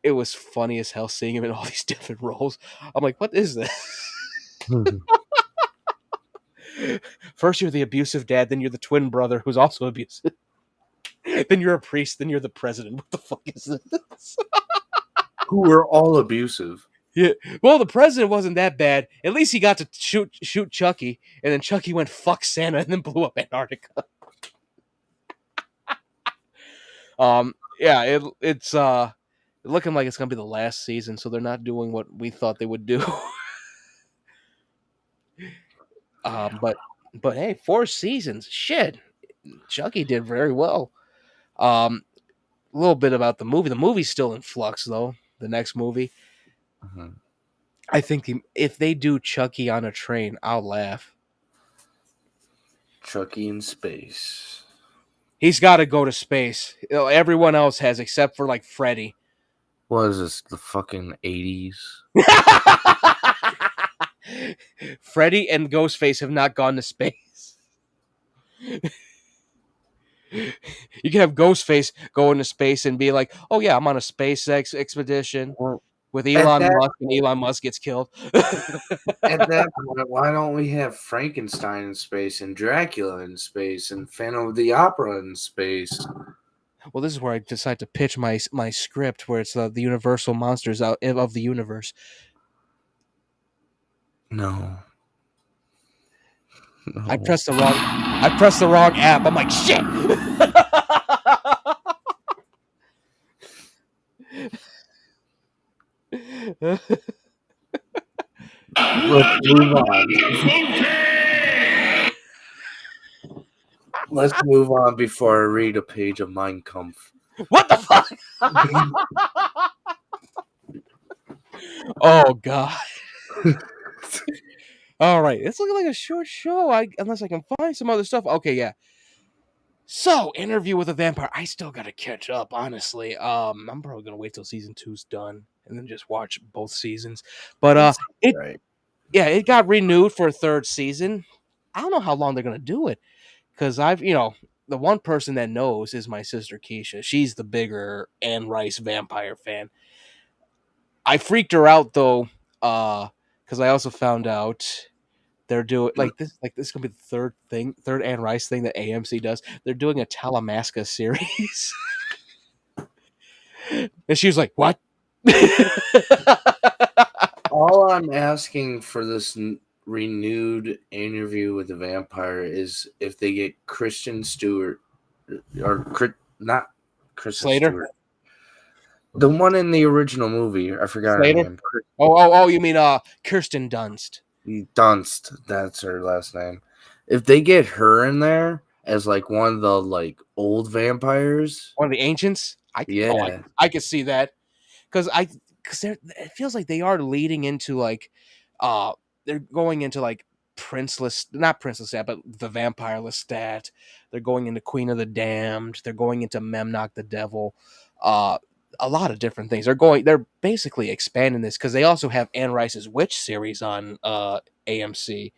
It was funny as hell seeing him in all these different roles. I'm like, what is this? First, you're the abusive dad, then you're the twin brother who's also abusive. Then you're a priest, then you're the president. What the fuck is this? Who were all abusive. Yeah. Well, the president wasn't that bad. At least he got to shoot Chucky, and then Chucky went fuck Santa and then blew up Antarctica. Yeah, it's looking like it's gonna be the last season, so they're not doing what we thought they would do. But hey, 4 seasons, shit. Chucky did very well. A little bit about the movie. The movie's still in flux though. The next movie, Mm-hmm. I think if they do Chucky on a train, I'll laugh. Chucky in space. He's got to go to space. Everyone else has, except for like Freddy. What is this? The fucking 80s? Freddy and Ghostface have not gone to space. You can have Ghostface go into space and be like, "Oh yeah, I'm on a SpaceX expedition Well, with at Elon that Musk," and Elon Musk gets killed. at that point, why don't we have Frankenstein in space and Dracula in space and Phantom of the Opera in space? Well, this is where I decide to pitch my script, where it's the Universal monsters out of the universe. No. I pressed the wrong app. I'm like, shit. Let's move on. Let's move on before I read a page of Mein Kampf. What the fuck? Oh god. All right, it's looking like a short show. Unless I can find some other stuff. Okay, yeah. So, Interview with a Vampire. I still gotta catch up, honestly. I'm probably gonna wait till season 2's done and then just watch both seasons. But That's it right. yeah, it got renewed for a 3rd season. I don't know how long they're gonna do it because the one person that knows is my sister Keisha. She's the bigger Anne Rice vampire fan. I freaked her out though, because I also found out they're doing like this is gonna be the third Anne Rice thing that AMC does. They're doing a Talamasca series, and she was like, "What?" All I'm asking for this renewed Interview with the Vampire is if they get Kristen Stewart or not Kristen Slater? Stewart, the one in the original movie. I forgot her Slater? name. Oh! You mean Kirsten Dunst? Dunst. That's her last name. If they get her in there as like one of the like old vampires, One of the ancients? yeah, I could see that because it feels like they are leading into like they're going into like not Princeless Lestat, but the Vampire Lestat. They're going into Queen of the Damned. They're going into Memnoch the Devil. A lot of different things. They're basically expanding this because they also have Anne Rice's Witch series on AMC.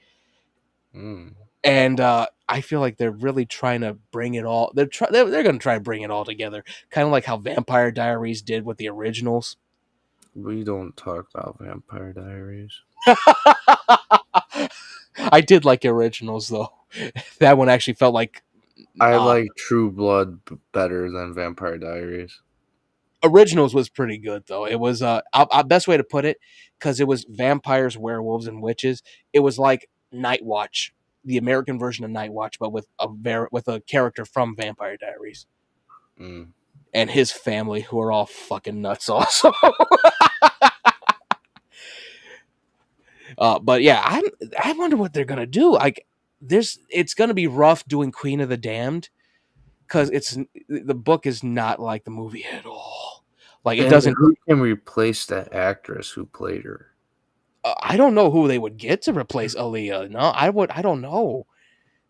mm. And I feel like they're really trying to bring it all. They're going to try to bring it all together, kind of like how Vampire Diaries did with the originals. We don't talk about Vampire Diaries. I did like originals though. That one actually felt like I uh, like True Blood better than Vampire Diaries. originals was pretty good though. It was best way to put it, because it was vampires, werewolves, and witches. It was like Night Watch, the American version of Night Watch, but with a character from Vampire Diaries Mm. and his family, who are all fucking nuts also. But yeah, I wonder what they're gonna do. Like, it's gonna be rough doing Queen of the Damned, because the book is not like the movie at all. Like, it And doesn't. who can replace that actress who played her? I don't know who they would get to replace Aaliyah. No, I don't know.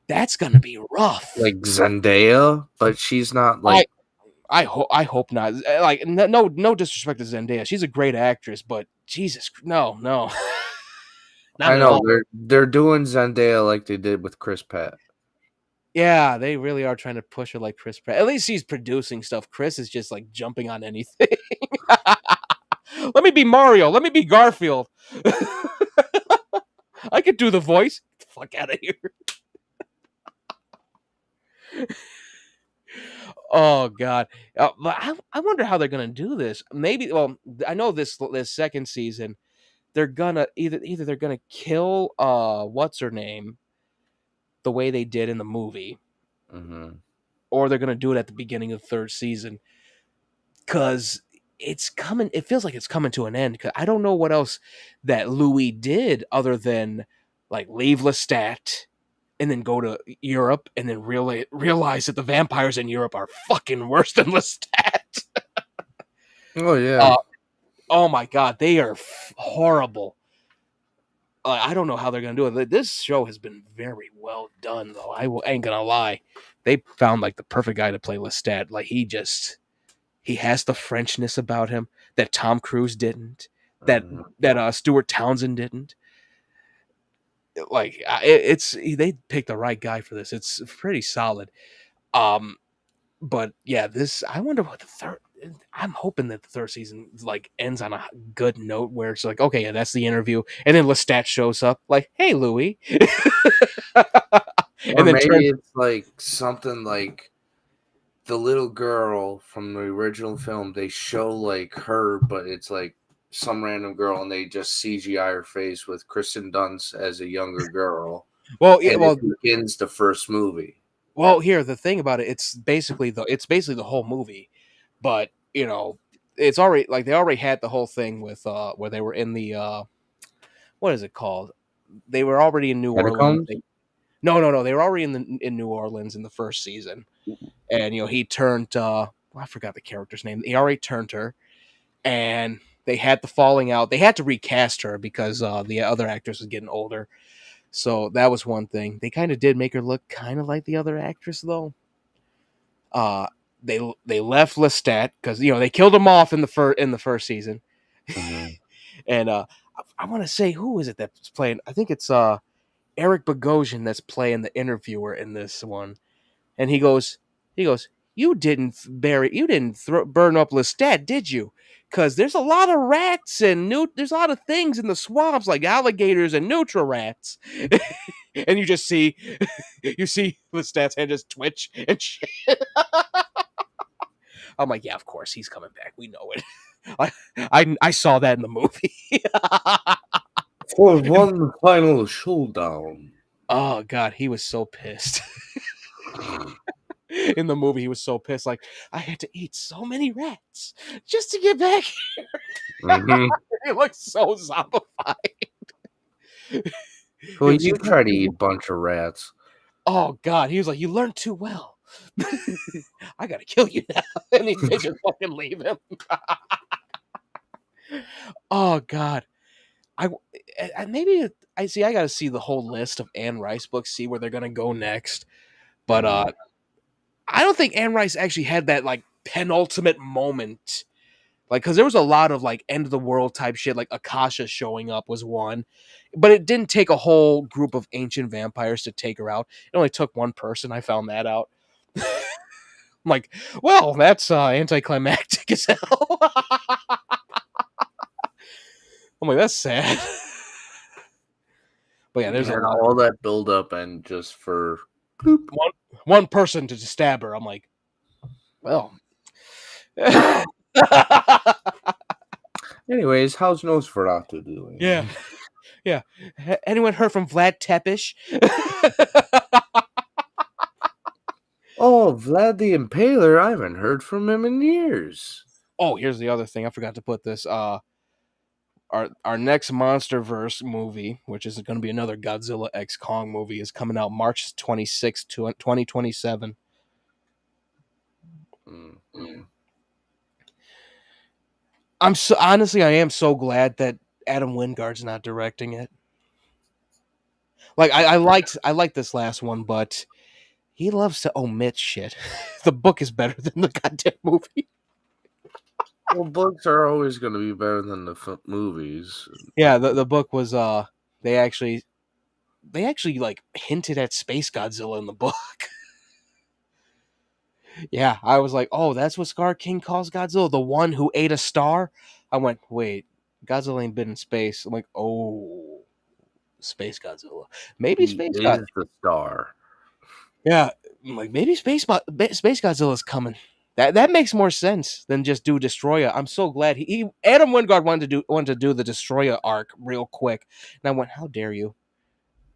That's gonna be rough. Like Zendaya, but she's not I like. I hope not. Like, no disrespect to Zendaya. She's a great actress, but Jesus, no, no, not I at know all. they're doing Zendaya like they did with Chris Pratt. Yeah, they really are trying to push her like Chris Pratt. At least he's producing stuff. Chris is just like jumping on anything. Let me be Mario. Let me be Garfield. I could do the voice. Get the fuck out of here. Oh God. But I wonder how they're gonna do this. Maybe. Well, I know this second season they're gonna either they're gonna kill what's her name the way they did in the movie, Mm-hmm. or they're gonna do it at the beginning of the third season, because it's coming. It feels like it's coming to an end. Because I don't know what else that Louis did other than like leave Lestat and then go to Europe and then realize that the vampires in Europe are fucking worse than Lestat. Oh yeah. Uh, oh my God, they are horrible. I don't know how they're gonna do it. This show has been very well done, though. Ain't gonna lie. They found like the perfect guy to play Lestat. Like, he has the Frenchness about him that Tom Cruise didn't, that Mhm. Stuart Townsend didn't. Like, they picked the right guy for this. It's pretty solid. Um, but yeah, this I wonder what the third. I'm hoping that the third season like ends on a good note where it's like, okay, yeah, that's the interview, and then Lestat shows up, like, "Hey, Louis," Or and then maybe turns. it's like something like the little girl from the original film. They show like her, but it's like some random girl, and they just CGI her face with Kristen Dunst as a younger girl, Well, yeah, and it begins the first movie. here the thing about it, it's basically the whole movie, but it's already like they already had the whole thing with where they were in the what is it called? They were already in New Orleans. Catacombs. No, they were already in New Orleans in the first season, and he turned. I forgot the character's name. He already turned her, and they had the falling out. They had to recast her because the other actress was getting older. So that was one thing. They kind of did make her look kind of like the other actress, though. Uh, they left Lestat because they killed him off in the first season, Mm-hmm. and I want to say, who is it that's playing? I think it's Eric Bogosian that's playing the interviewer in this one, and he goes, you didn't burn up Lestat, did you? Because there's a lot of rats and there's a lot of things in the swamps like alligators and Nutra rats, and you see Lestat's hand just twitch and shit. I'm like, yeah, of course he's coming back. We know it. I saw that in the movie. For one final showdown. Oh God, he was so pissed. In the movie, he was so pissed. Like, I had to eat so many rats just to get back. Mm-hmm. He looks so zombified. Well, You you learned try to too eat well. a bunch of rats. Oh God, he was like, you learned too well. I gotta kill you now, and they just fucking leave him. Oh God, I, maybe I see. I gotta see the whole list of Anne Rice books, see where they're gonna go next. But I don't think Anne Rice actually had that like penultimate moment Like, because there was a lot of like end of the world type shit, like Akasha showing up was one, but it didn't take a whole group of ancient vampires to take her out. It only took one person. I found that out. I'm like, well, that's anticlimactic as hell. I'm like, that's sad. But yeah, there's a And lot. all that build up and just for One person to just stab her. I'm like, well. anyways, how's Nosferatu doing? Yeah. Yeah. Anyone heard from Vlad Tepish? Oh, Vlad the Impaler, I haven't heard from him in years. Oh, here's the other thing. I forgot to put this. Our next MonsterVerse movie, which is going to be another Godzilla X Kong movie, is coming out March 26th, 2027. Mm-hmm. I am so glad that Adam Wingard's not directing it. Like I liked this last one, but he loves to omit shit. The book is better than the goddamn movie. Well, books are always going to be better than the movies. Yeah, the book was they actually like hinted at Space Godzilla in the book. Yeah, I was like, oh, that's what Scar King calls Godzilla, the one who ate a star. I went, wait, Godzilla ain't been in space. I'm like, oh, Space Godzilla, maybe He Space is God. the star. Yeah, I'm like maybe Space Godzilla's coming. That makes more sense than just do Destroyer. I'm so glad he Adam Wingard wanted to do the Destroyer arc real quick, and I went, how dare you?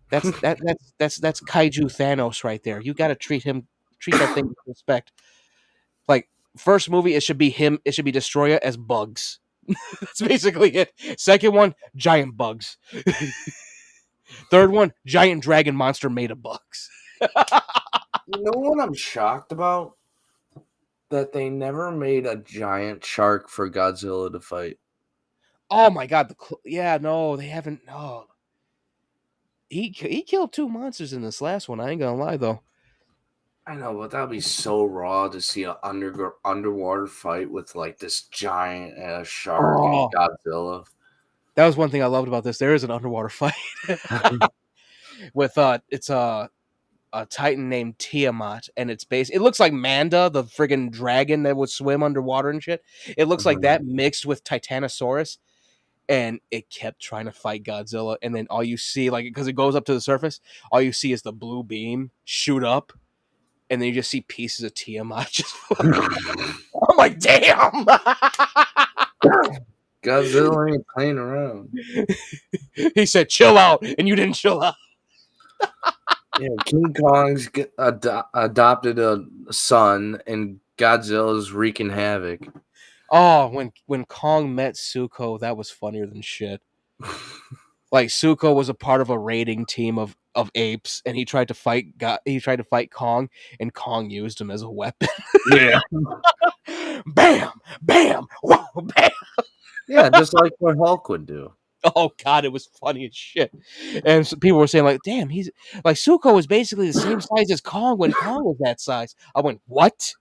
That's Kaiju Thanos right there. You got to treat that thing with respect. Like first movie, it should be him. It should be Destroyer as bugs. That's basically it. Second one, giant bugs. Third one, giant dragon monster made of bugs. You know what I'm shocked about? That they never made a giant shark for Godzilla to fight. Oh my god! Yeah, no, they haven't. No, he killed two monsters in this last one. I ain't gonna lie though. I know, but that'd be so raw to see an underwater fight with like this giant ass shark and Oh, Godzilla. that was one thing I loved about this. There is an underwater fight with it's a titan named Tiamat, and it's based. It looks like Manda, the friggin' dragon that would swim underwater and shit. It looks like that mixed with Titanosaurus, and it kept trying to fight Godzilla. And then all you see, like, because it goes up to the surface, all you see is the blue beam shoot up, and then you just see pieces of Tiamat. Just, I'm like, damn. Godzilla ain't playing around. He said, "Chill out," and you didn't chill out. Yeah, King Kong's adopted a son, and Godzilla's wreaking havoc. Oh, when Kong met Suko, that was funnier than shit. Like Suko was a part of a raiding team of apes, and he tried to fight Kong, and Kong used him as a weapon. Yeah, Bam, bam, whoa, bam. yeah, just like what Hulk would do. Oh god, it was funny as shit. And so people were saying like, "Damn, he's like Suko was basically the same size as Kong when Kong was that size." I went, "What?"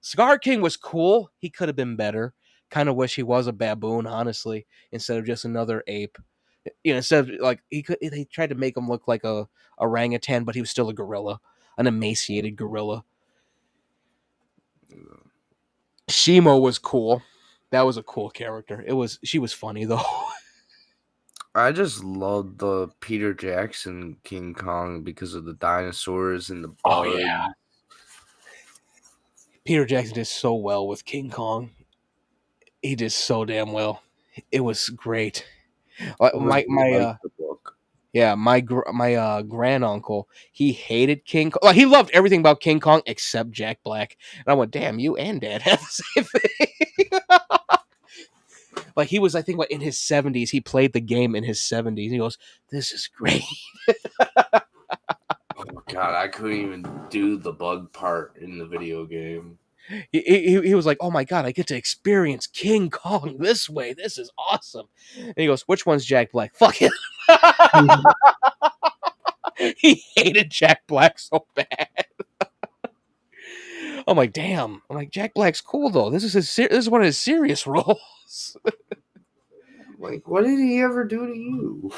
Scar King was cool. He could have been better. Kind of wish he was a baboon, honestly, instead of just another ape. You know, instead of like they tried to make him look like a orangutan, but he was still a gorilla, an emaciated gorilla. Shimo was cool. That was a cool character. She was funny though. I just loved the Peter Jackson King Kong because of the dinosaurs and the bugs. Oh yeah. Peter Jackson did so well with King Kong. He did so damn well. It was great. My granduncle, he hated King Kong. Like, he loved everything about King Kong except Jack Black. And I went, damn, you and Dad have the same thing. Like he was, I think, in his 70s. He played the game in his 70s. He goes, "This is great." Oh god, I couldn't even do the bug part in the video game. He was like, "Oh my god, I get to experience King Kong this way. This is awesome." And he goes, "Which one's Jack Black?" Fuck him. He hated Jack Black so bad. I'm like, damn. I'm like, Jack Black's cool though. This is one of his serious roles. Like, what did he ever do to you?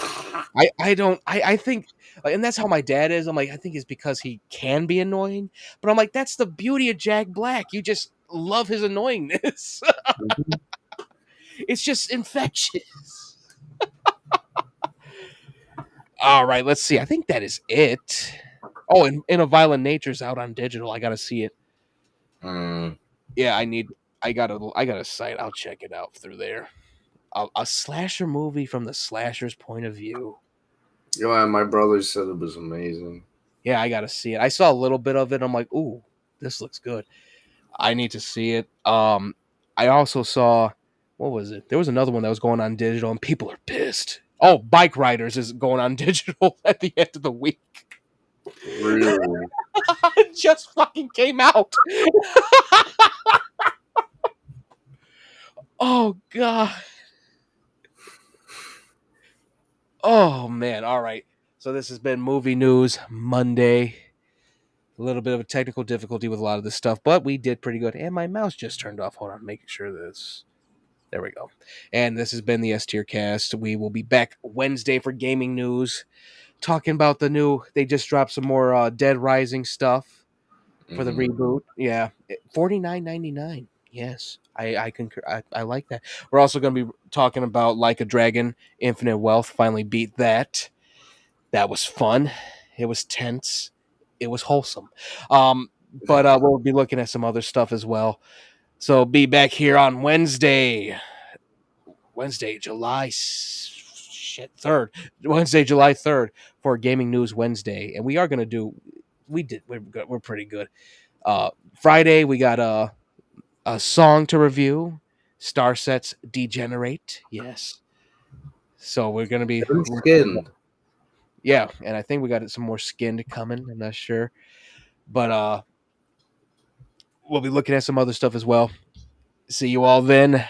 I don't I think like, and that's how my dad is. I'm like, I think it's because he can be annoying, but I'm like, that's the beauty of Jack Black. You just love his annoyingness. It's just infectious. All right, let's see. I think that is it. Oh, and In a Violent Nature's out on digital. I gotta see it. Mm. Yeah, I got a site. I'll check it out through there. A slasher movie from the slasher's point of view. Yeah, my brother said it was amazing. Yeah, I gotta see it. I saw a little bit of it. I'm like, ooh, this looks good. I need to see it. I also saw what was it? There was another one that was going on digital, and people are pissed. Oh, Bike Riders is going on digital at the end of the week. Really? It just fucking came out. Oh god. Oh man. All right. So this has been Movie News Monday. A little bit of a technical difficulty with a lot of this stuff, but we did pretty good. And my mouse just turned off. Hold on, making sure this. There we go. And this has been the S-TierCast. We will be back Wednesday for gaming news, talking about the new. They just dropped some more Dead Rising stuff for the reboot. Yeah, $49.99. Yes, I concur. I like that. We're also going to be talking about Like a Dragon, Infinite Wealth. Finally beat that. That was fun. It was tense. It was wholesome. But we'll be looking at some other stuff as well. So be back here on Wednesday, July 3rd. Wednesday, July 3rd for Gaming News Wednesday. And we are going to do, we're pretty good. Friday, we got a song to review. Starset's Degenerate. Yes. So we're going to be. Skinned. Yeah. And I think we got some more Skinned coming. I'm not sure. But we'll be looking at some other stuff as well. See you all then.